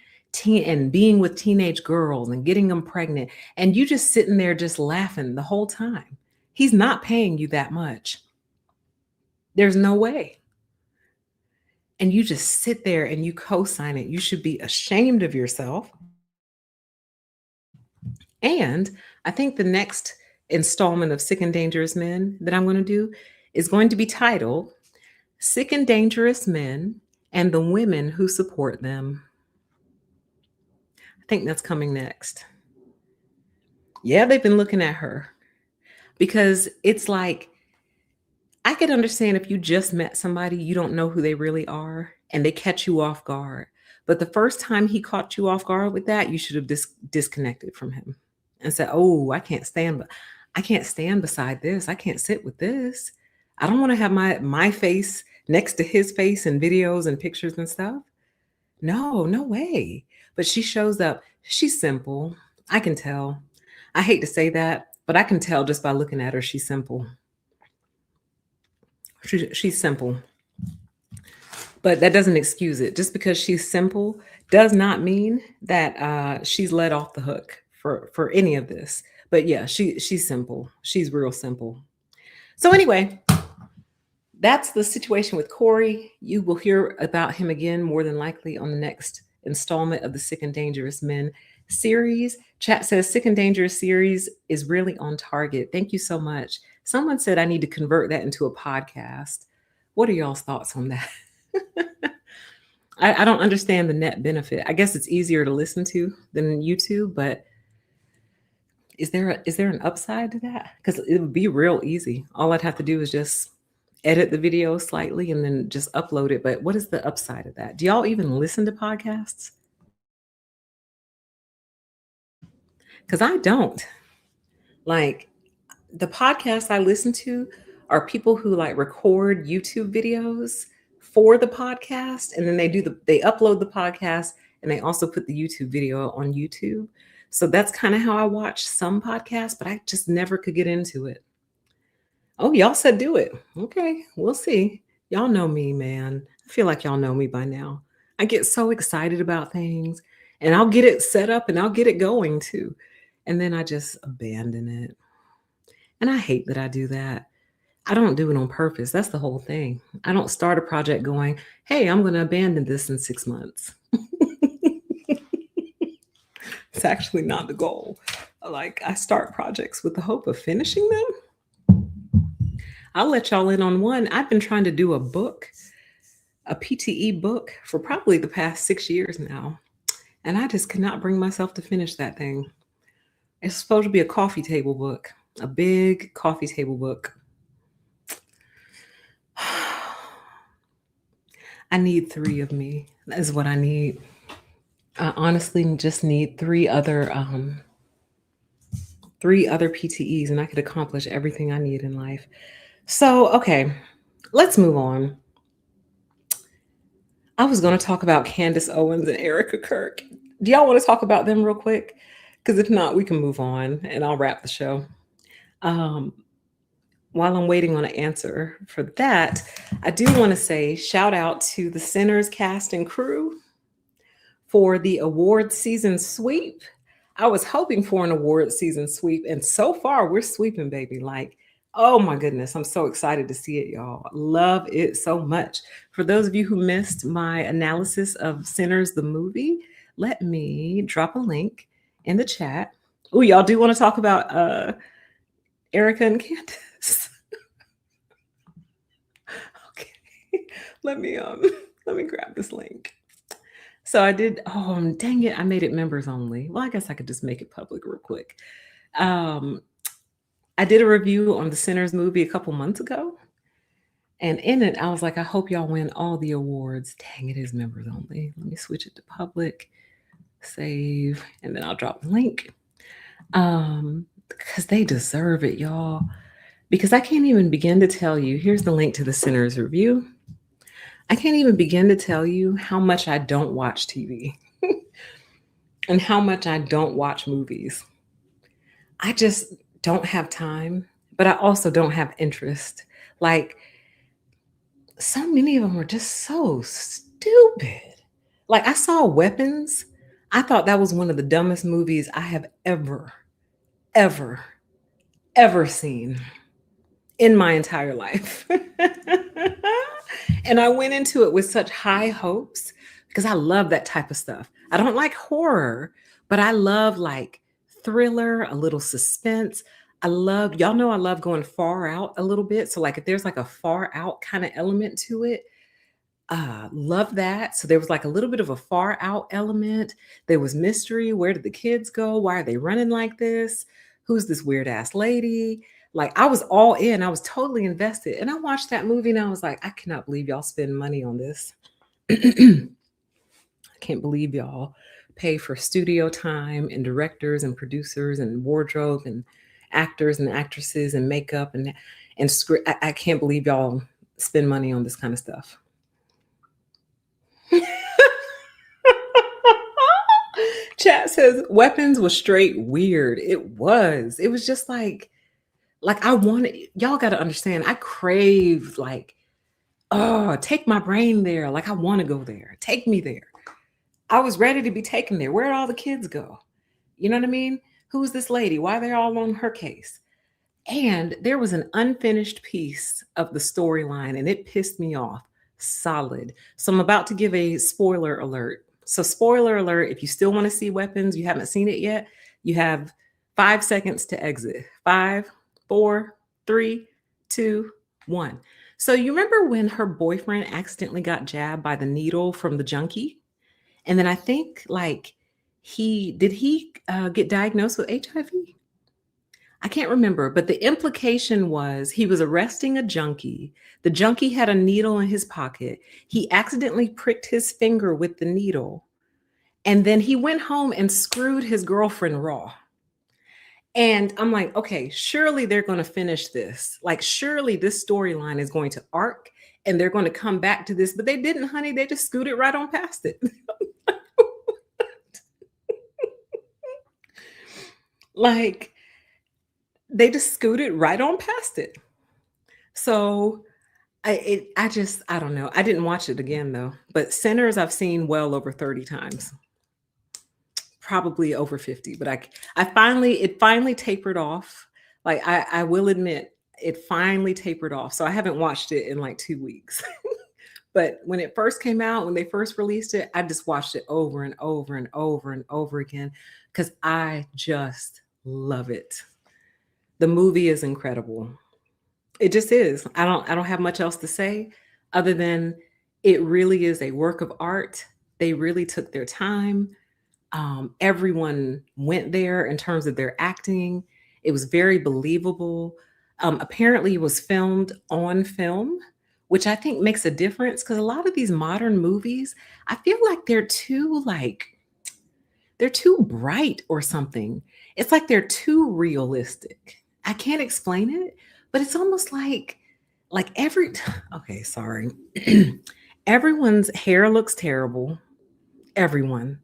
and being with teenage girls and getting them pregnant, and you just sitting there just laughing the whole time? He's not paying you that much. There's no way. And you just sit there and you co-sign it. You should be ashamed of yourself. And I think the next installment of Sick and Dangerous Men that I'm going to do is going to be titled Sick and Dangerous Men and the Women Who Support Them. I think that's coming next. Yeah, they've been looking at her because it's like, I could understand if you just met somebody, you don't know who they really are, and they catch you off guard. But the first time he caught you off guard with that, you should have disconnected from him and said, "Oh, I can't stand beside this. I can't sit with this. I don't want to have my face next to his face in videos and pictures and stuff. No, no way." But she shows up. She's simple. I can tell. I hate to say that, but I can tell just by looking at her. She's simple. She's simple. But that doesn't excuse it. Just because she's simple does not mean that she's let off the hook for any of this. But yeah, she's simple. She's real simple. So anyway, that's the situation with Corey. You will hear about him again, more than likely, on the next installment of the Sick and Dangerous Men series. Chat says Sick and Dangerous series is really on target. Thank you so much. Someone said I need to convert that into a podcast. What are y'all's thoughts on that? I don't understand the net benefit. I guess it's easier to listen to than YouTube, but is there an upside to that? Because it would be real easy. All I'd have to do is just edit the video slightly and then just upload it. But what is the upside of that? Do y'all even listen to podcasts? Because I don't. Like, the podcasts I listen to are people who like record YouTube videos for the podcast, and then they upload the podcast, and they also put the YouTube video on YouTube. So that's kind of how I watch some podcasts, but I just never could get into it. Oh, y'all said do it. Okay, we'll see. Y'all know me, man. I feel like y'all know me by now. I get so excited about things, and I'll get it set up and I'll get it going too. And then I just abandon it. And I hate that I do that. I don't do it on purpose. That's the whole thing. I don't start a project going, hey, I'm going to abandon this in 6 months. It's actually not the goal. Like, I start projects with the hope of finishing them. I'll let y'all in on one. I've been trying to do a book, a PTE book, for probably the past 6 years now. And I just cannot bring myself to finish that thing. It's supposed to be a coffee table book, a big coffee table book. I need 3 of me. That is what I need. I honestly just need 3 other PTEs, and I could accomplish everything I need in life. So, okay, let's move on. I was going to talk about Candace Owens and Erika Kirk. Do y'all want to talk about them real quick? Because if not, we can move on and I'll wrap the show. Um, while I'm waiting on an answer for that, I do want to say shout out to the Sinners cast and crew for the award season sweep. I was hoping for an award season sweep, and so far we're sweeping, baby. Like, oh my goodness, I'm so excited to see it, y'all. Love it so much. For those of you who missed my analysis of Sinners, the movie, let me drop a link in the chat. Oh, y'all do want to talk about Erika and Candace? Okay, let me let me grab this link. So I did. Oh, dang it! I made it members only. Well, I guess I could just make it public real quick. Um, I did a review on the Sinners movie a couple months ago, and in it, I was like, I hope y'all win all the awards. Dang, it is members only. Let me switch it to public, save, and then I'll drop the link. Because they deserve it, y'all. Because I can't even begin to tell you. Here's the link to the Sinners review. I can't even begin to tell you how much I don't watch TV and how much I don't watch movies. I just don't have time, but I also don't have interest. Like, so many of them are just so stupid. Like, I saw Weapons. I thought that was one of the dumbest movies I have ever, ever seen in my entire life. And I went into it with such high hopes because I love that type of stuff. I don't like horror, but I love like thriller, a little suspense. Y'all know I love going far out a little bit. So, like, if there's like a far out kind of element to it, love that. So there was like a little bit of a far out element. There was mystery. Where did the kids go? Why are they running like this? Who's this weird ass lady? Like, I was all in. I was totally invested. And I watched that movie and I was like, I cannot believe y'all spend money on this. I can't believe y'all pay for studio time and directors and producers and wardrobe and actors and actresses and makeup and script. I can't believe y'all spend money on this kind of stuff. Chat says Weapons was straight weird. It was. It was just like I wanted, y'all got to understand, I crave like, oh, take my brain there. Like, I want to go there. Take me there. I was ready to be taken there. Where'd all the kids go? You know what I mean? Who's this lady? Why are they all on her case? And there was an unfinished piece of the storyline and it pissed me off solid. So I'm about to give a spoiler alert. So, spoiler alert, if you still want to see Weapons, you haven't seen it yet, you have 5 seconds to exit. 5, 4, 3, 2, 1. So, you remember when her boyfriend accidentally got jabbed by the needle from the junkie? And then I think like he get diagnosed with HIV? I can't remember, but the implication was he was arresting a junkie. The junkie had a needle in his pocket. He accidentally pricked his finger with the needle. And then he went home and screwed his girlfriend raw. And I'm like, okay, surely they're going to finish this. Like, surely this storyline is going to arc and they're going to come back to this. But they didn't, honey. They just scooted right on past it. Like, they just scooted right on past it. So I don't know. I didn't watch it again though. But Sinners I've seen well over 30 times. Probably over 50, but it finally tapered off. Like, I will admit it finally tapered off. So I haven't watched it in like 2 weeks. But when it first came out, when they first released it, I just watched it over and over and over and over again because I just love it. The movie is incredible. It just is. I don't have much else to say other than it really is a work of art. They really took their time. Everyone went there in terms of their acting. It was very believable. Apparently, it was filmed on film, which I think makes a difference because a lot of these modern movies, I feel like they're too bright or something. It's like they're too realistic. I can't explain it, but it's almost like every okay, sorry. Everyone's hair looks terrible. Everyone.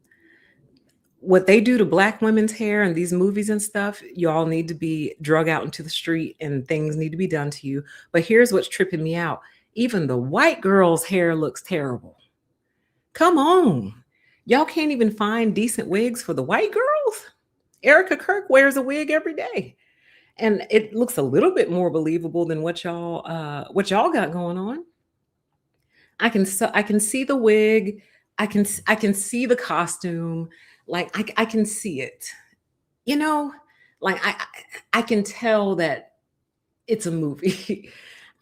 What they do to black women's hair in these movies and stuff, you all need to be drug out into the street and things need to be done to you. But here's what's tripping me out. Even the white girl's hair looks terrible. Come on. Y'all can't even find decent wigs for the white girls? Erika Kirk wears a wig every day. And it looks a little bit more believable than what y'all got going on. I can see the wig. I can see the costume. Like I can see it. You know, like I can tell that it's a movie.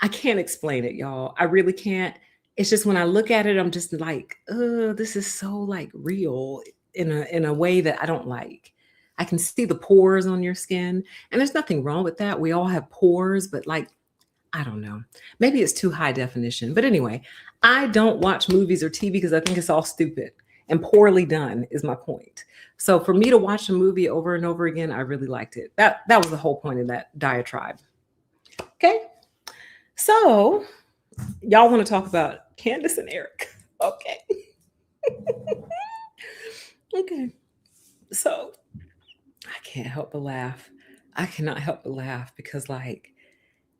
I can't explain it, y'all. I really can't. It's just when I look at it, I'm just like, oh, this is so like real in a way that I don't like. I can see the pores on your skin, and there's nothing wrong with that. We all have pores, but like, I don't know. Maybe it's too high definition. But anyway, I don't watch movies or TV because I think it's all stupid and poorly done, is my point. So for me to watch a movie over and over again, I really liked it. That was the whole point of that diatribe. Okay. So y'all want to talk about Candace and Eric. Okay. Okay. So I can't help but laugh. I cannot help but laugh because like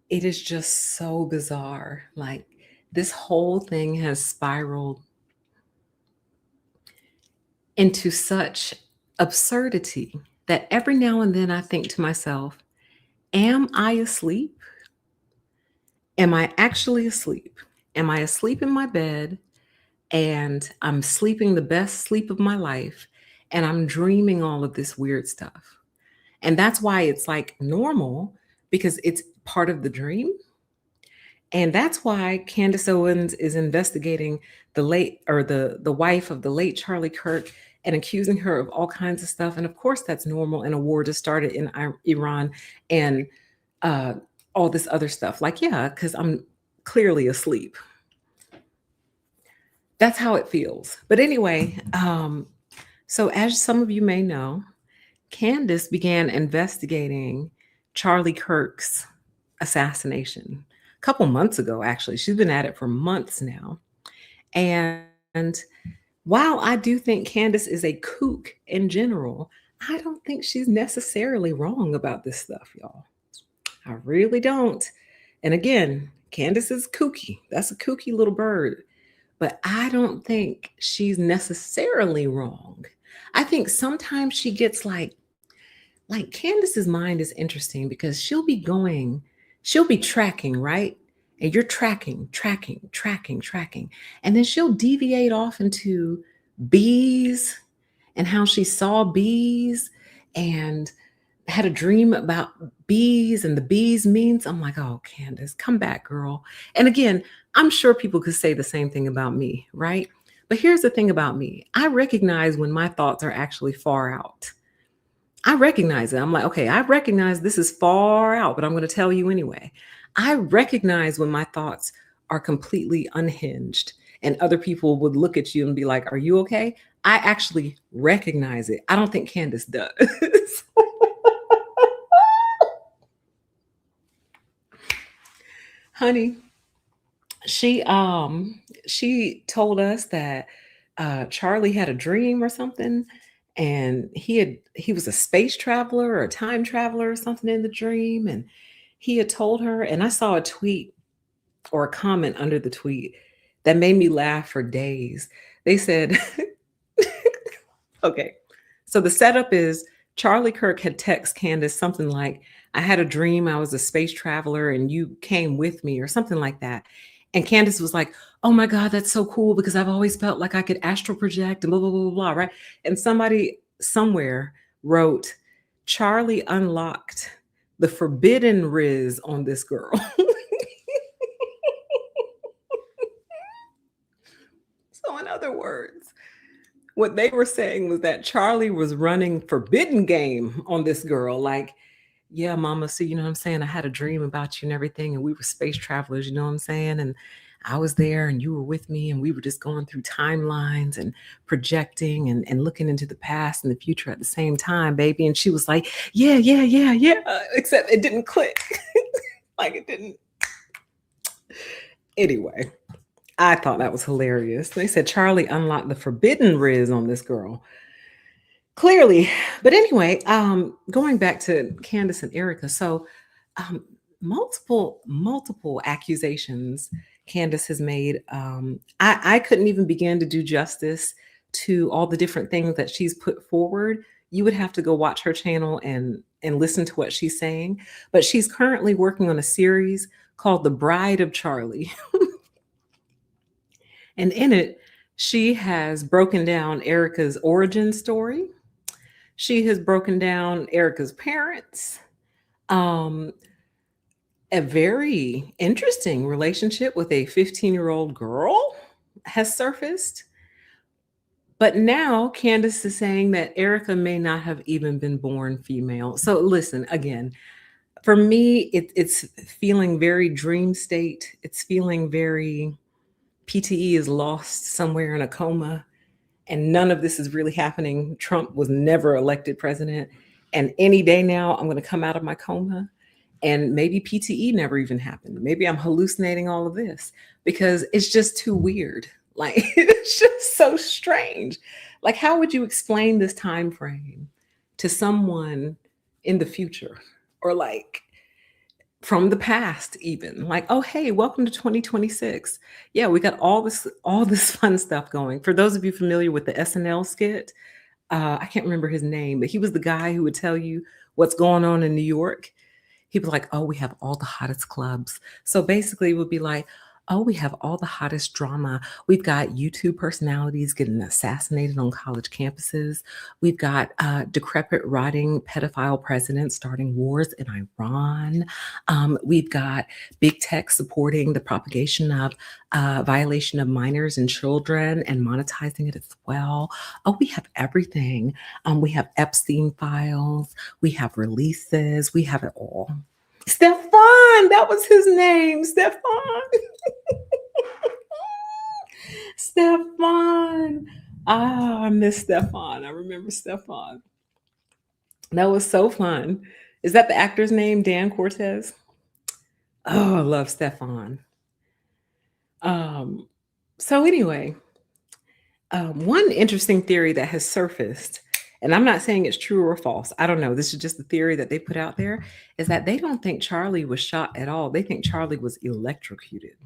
it is just so bizarre. Like this whole thing has spiraled into such absurdity that every now and then I think to myself, am I asleep? Am I actually asleep? Am I asleep in my bed and I'm sleeping the best sleep of my life and I'm dreaming all of this weird stuff? And that's why it's like normal because it's part of the dream. And that's why Candace Owens is investigating the late or the wife of the late Charlie Kirk and accusing her of all kinds of stuff. And of course, that's normal. And a war just started in Iran and uh, all this other stuff. Like, yeah, because I'm clearly asleep. That's how it feels. But anyway, so as some of you may know, Candace began investigating Charlie Kirk's assassination a couple months ago, actually. She's been at it for months now. And while I do think Candace is a kook in general, I don't think she's necessarily wrong about this stuff, y'all. I really don't. And again, Candace is kooky. That's a kooky little bird. But I don't think she's necessarily wrong. I think sometimes she gets like Candace's mind is interesting because she'll be tracking, right? And you're tracking. And then she'll deviate off into bees and how she saw bees and had a dream about bees and the bees means. I'm like, oh, Candace, come back, girl. And again, I'm sure people could say the same thing about me, right? But here's the thing about me. I recognize when my thoughts are actually far out. I recognize it. I'm like, okay, I recognize this is far out, but I'm going to tell you anyway. I recognize when my thoughts are completely unhinged and other people would look at you and be like, are you okay? I actually recognize it. I don't think Candace does. Honey, she told us that Charlie had a dream or something, and he was a space traveler or a time traveler or something in the dream, and he had told her. And I saw a tweet or a comment under the tweet that made me laugh for days. They said, okay, so the setup is Charlie Kirk had text Candace something like, I had a dream I was a space traveler and you came with me or something like that. And Candace was like, oh my God, that's so cool because I've always felt like I could astral project and blah, blah, blah, blah, blah, right? And somebody somewhere wrote, Charlie unlocked the forbidden riz on this girl. So in other words, what they were saying was that Charlie was running forbidden game on this girl. Like, yeah, mama, see, you know what I'm saying? I had a dream about you and everything, and we were space travelers, you know what I'm saying? And I was there and you were with me, and we were just going through timelines and projecting and looking into the past and the future at the same time, baby. And she was like, yeah, yeah, yeah, yeah. Except it didn't click. Like it didn't. Anyway, I thought that was hilarious. They said Charlie unlocked the forbidden riz on this girl. Clearly. But anyway, going back to Candace and Erika. So um, multiple accusations Candace has made. I couldn't even begin to do justice to all the different things that she's put forward. You would have to go watch her channel and listen to what she's saying. But she's currently working on a series called The Bride of Charlie. And in it, she has broken down Erika's origin story. She has broken down Erika's parents. Um, a very interesting relationship with a 15-year-old girl has surfaced. But now Candace is saying that Erika may not have even been born female. So listen, again, for me, it's feeling very dream state. It's feeling very PTE is lost somewhere in a coma, and none of this is really happening. Trump was never elected president. And any day now, I'm going to come out of my coma, and maybe PTE never even happened. Maybe I'm hallucinating all of this because it's just too weird. Like, it's just so strange. Like, how would you explain this time frame to someone in the future, or like from the past even? Like, oh hey, welcome to 2026. Yeah, we got all this fun stuff going. For those of you familiar with the SNL skit, I can't remember his name, but he was the guy who would tell you what's going on in New York. He was like, oh, we have all the hottest clubs. So basically it would be like, oh, we have all the hottest drama. We've got YouTube personalities getting assassinated on college campuses. We've got decrepit, rotting pedophile presidents starting wars in Iran. We've got big tech supporting the propagation of violation of minors and children and monetizing it as well. Oh, we have everything. We have Epstein files. We have releases. We have it all. Stefan, that was his name. Stefan. Stefan. Ah, I miss Stefan. I remember Stefan. That was so fun. Is that the actor's name, Dan Cortez? Oh, I love Stefan. So anyway, one interesting theory that has surfaced, and I'm not saying it's true or false, I don't know, this is just the theory that they put out there, is that they don't think Charlie was shot at all. They think Charlie was electrocuted.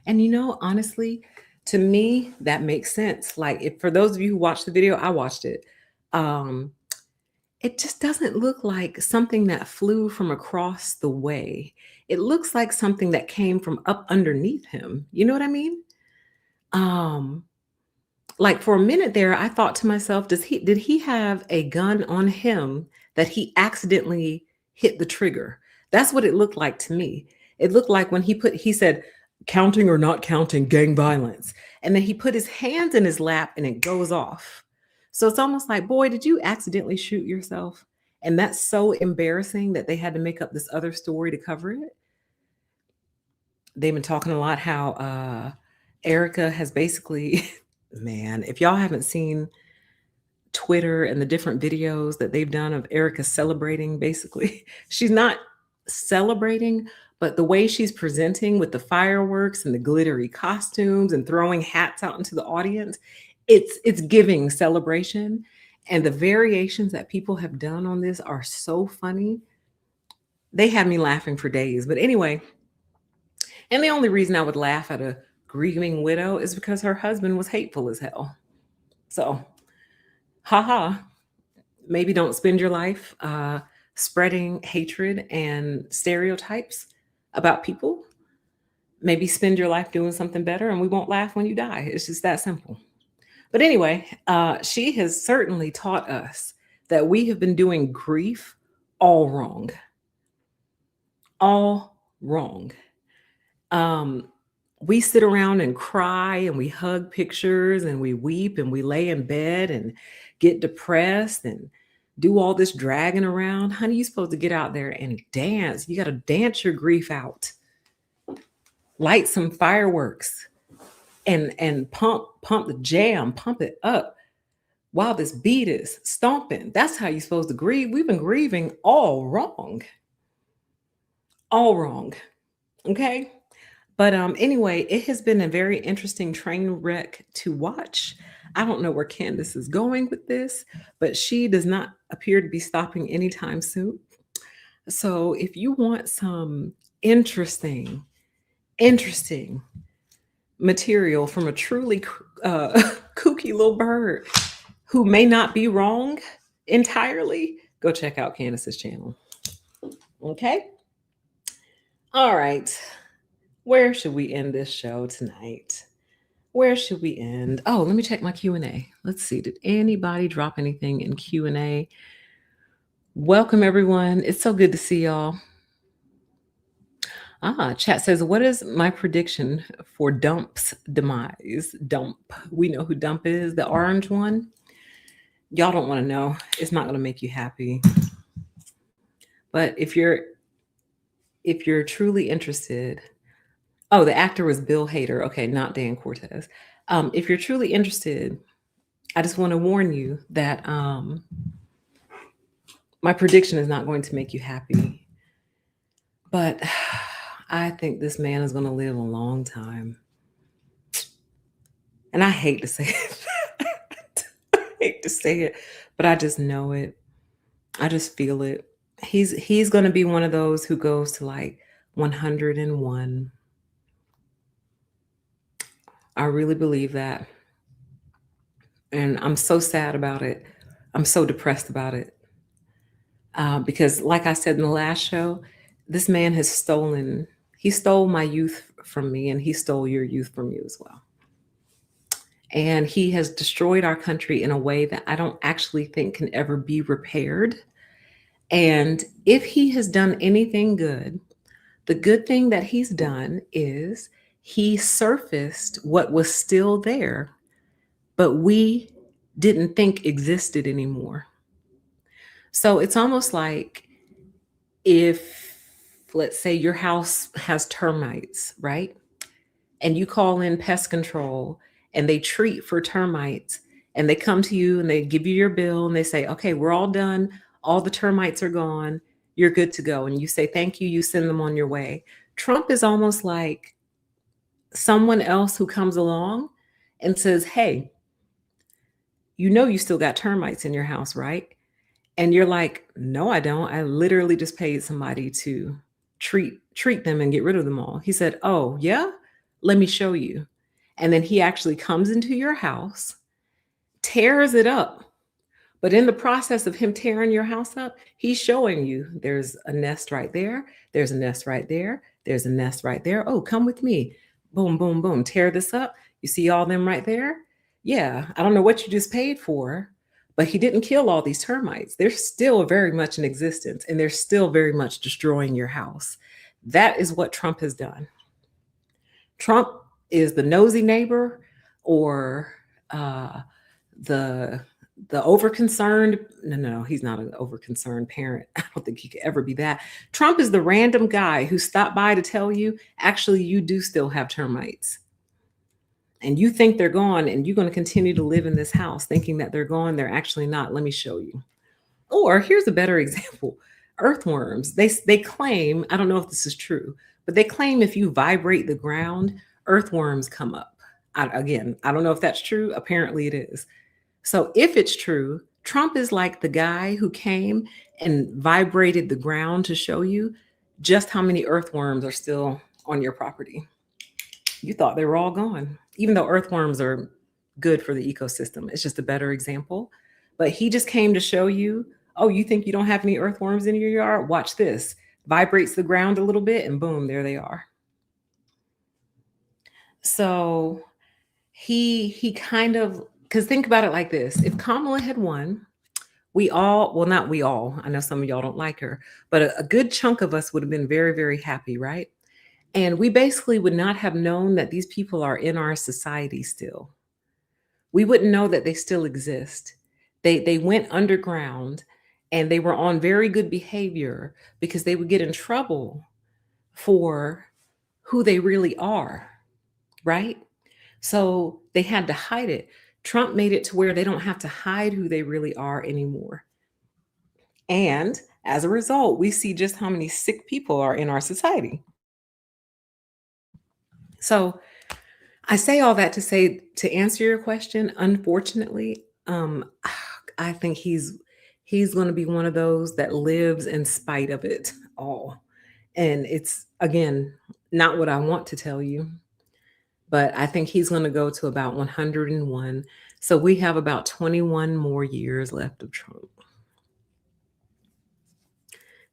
And honestly, to me, that makes sense. Like, if for those of you who watched the video, I watched it. It just doesn't look like something that flew from across the way. It looks like something that came from up underneath him. You know what I mean? Like, for a minute there, I thought to myself, did he have a gun on him that he accidentally hit the trigger? That's what it looked like to me. It looked like when he said, counting or not counting gang violence. And then he put his hands in his lap and it goes off. So it's almost like, boy, did you accidentally shoot yourself? And that's so embarrassing that they had to make up this other story to cover it. They've been talking a lot how Erika has basically, man, if y'all haven't seen Twitter and the different videos that they've done of Erika celebrating, basically, she's not celebrating, but the way she's presenting with the fireworks and the glittery costumes and throwing hats out into the audience, it's giving celebration. And the variations that people have done on this are so funny. They have me laughing for days. But anyway, and the only reason I would laugh at a grieving widow is because her husband was hateful as hell. So, haha, maybe don't spend your life spreading hatred and stereotypes about people. Maybe spend your life doing something better, and we won't laugh when you die. It's just that simple. But anyway, she has certainly taught us that we have been doing grief all wrong. All wrong. We sit around and cry and we hug pictures and we weep and we lay in bed and get depressed and do all this dragging around. Honey, you're supposed to get out there and dance. You got to dance your grief out. Light some fireworks and pump the jam, pump it up while this beat is stomping. That's how you're supposed to grieve. We've been grieving all wrong. All wrong. Okay? But anyway, it has been a very interesting train wreck to watch. I don't know where Candace is going with this, but she does not appear to be stopping anytime soon. So if you want some interesting, interesting material from a truly kooky little bird who may not be wrong entirely, go check out Candace's channel. Okay? All right. Where should we end this show tonight? Where should we end? Oh, let me check my Q&A. Let's see. Did anybody drop anything in Q&A? Welcome, everyone. It's so good to see y'all. Chat says, what is my prediction for Dump's demise? Dump. We know who Dump is, the orange one. Y'all don't want to know. It's not going to make you happy. But if you're truly interested, oh, the actor was Bill Hader. Okay, not Dan Cortez. If you're truly interested, I just want to warn you that my prediction is not going to make you happy. But I think this man is going to live a long time. And I hate to say it. I hate to say it, but I just know it. I just feel it. He's going to be one of those who goes to like 101. I really believe that. And I'm so sad about it. I'm so depressed about it. Because like I said in the last show, this man he stole my youth from me, and he stole your youth from you as well. And he has destroyed our country in a way that I don't actually think can ever be repaired. And if he has done anything good, the good thing that he's done is he surfaced what was still there, but we didn't think existed anymore. So it's almost like if, let's say, your house has termites, right? And you call in pest control and they treat for termites, and they come to you and they give you your bill and they say, okay, we're all done. All the termites are gone. You're good to go. And you say, thank you. You send them on your way. Trump is almost like someone else who comes along and says, hey, you know, you still got termites in your house, right? And you're like, no, I don't. I literally just paid somebody to treat them and get rid of them all. He said, oh, yeah, let me show you. And then he actually comes into your house, tears it up. But in the process of him tearing your house up, he's showing you there's a nest right there. There's a nest right there. There's a nest right there. Oh, come with me. Boom, boom, boom. Tear this up. You see all them right there? Yeah, I don't know what you just paid for, but he didn't kill all these termites. They're still very much in existence, and they're still very much destroying your house. That is what Trump has done. Trump is the nosy neighbor, or the overconcerned. No, he's not an overconcerned parent. I don't think he could ever be that. Trump is the random guy who stopped by to tell you, actually, you do still have termites. And you think they're gone, and you're going to continue to live in this house thinking that they're gone. They're actually not. Let me show you. Or here's a better example. Earthworms. They claim, I don't know if this is true, but they claim if you vibrate the ground, earthworms come up. Again, I don't know if that's true. Apparently it is. So if it's true, Trump is like the guy who came and vibrated the ground to show you just how many earthworms are still on your property. You thought they were all gone, even though earthworms are good for the ecosystem. It's just a better example. But he just came to show you, oh, you think you don't have any earthworms in your yard? Watch this. Vibrates the ground a little bit, and boom, there they are. So he kind of, because think about it like this. If Kamala had won, not we all, I know some of y'all don't like her, but a good chunk of us would have been very, very happy, right? And we basically would not have known that these people are in our society still. We wouldn't know that they still exist. They went underground, and they were on very good behavior because they would get in trouble for who they really are, right? So they had to hide it. Trump made it to where they don't have to hide who they really are anymore. And as a result, we see just how many sick people are in our society. So I say all that to say, to answer your question, unfortunately, I think he's going to be one of those that lives in spite of it all. And it's, again, not what I want to tell you, but I think he's going to go to about 101. So we have about 21 more years left of Trump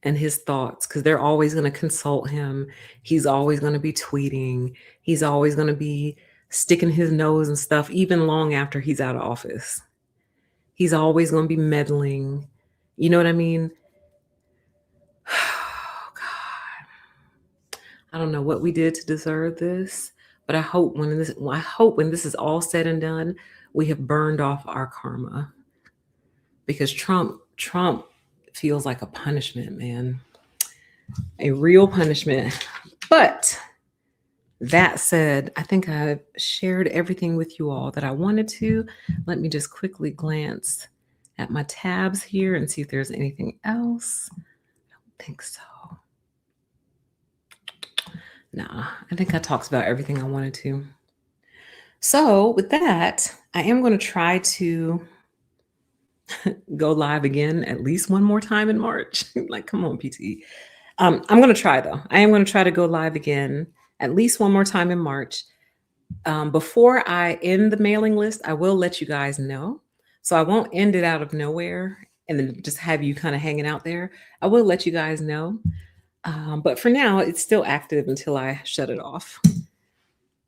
and his thoughts, because they're always going to consult him. He's always going to be tweeting. He's always going to be sticking his nose and stuff, even long after he's out of office. He's always going to be meddling. You know what I mean? Oh, God. I don't know what we did to deserve this, but I hope when this is all said and done, we have burned off our karma, because Trump feels like a punishment, man. A real punishment. But that said, I think I've shared everything with you all that I wanted to. Let me just quickly glance at my tabs here and see if there's anything else. I don't think so. Nah, I think I talked about everything I wanted to. So with that, I am going to try to go live again at least one more time in March. Like, come on, PT. I'm going to try, though. I am going to try to go live again at least one more time in March. Before I end the mailing list, I will let you guys know. So I won't end it out of nowhere and then just have you kind of hanging out there. I will let you guys know. But for now, it's still active until I shut it off.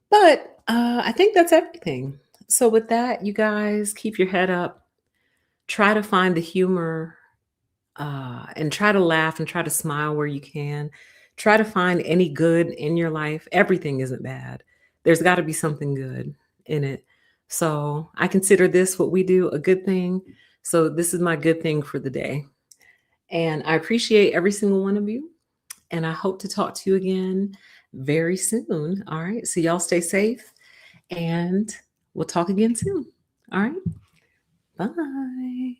But I think that's everything. So with that, you guys keep your head up. Try to find the humor and try to laugh and try to smile where you can. Try to find any good in your life. Everything isn't bad. There's got to be something good in it. So I consider this, what we do, a good thing. So this is my good thing for the day. And I appreciate every single one of you. And I hope to talk to you again very soon. All right. So y'all stay safe and we'll talk again soon. All right. Bye.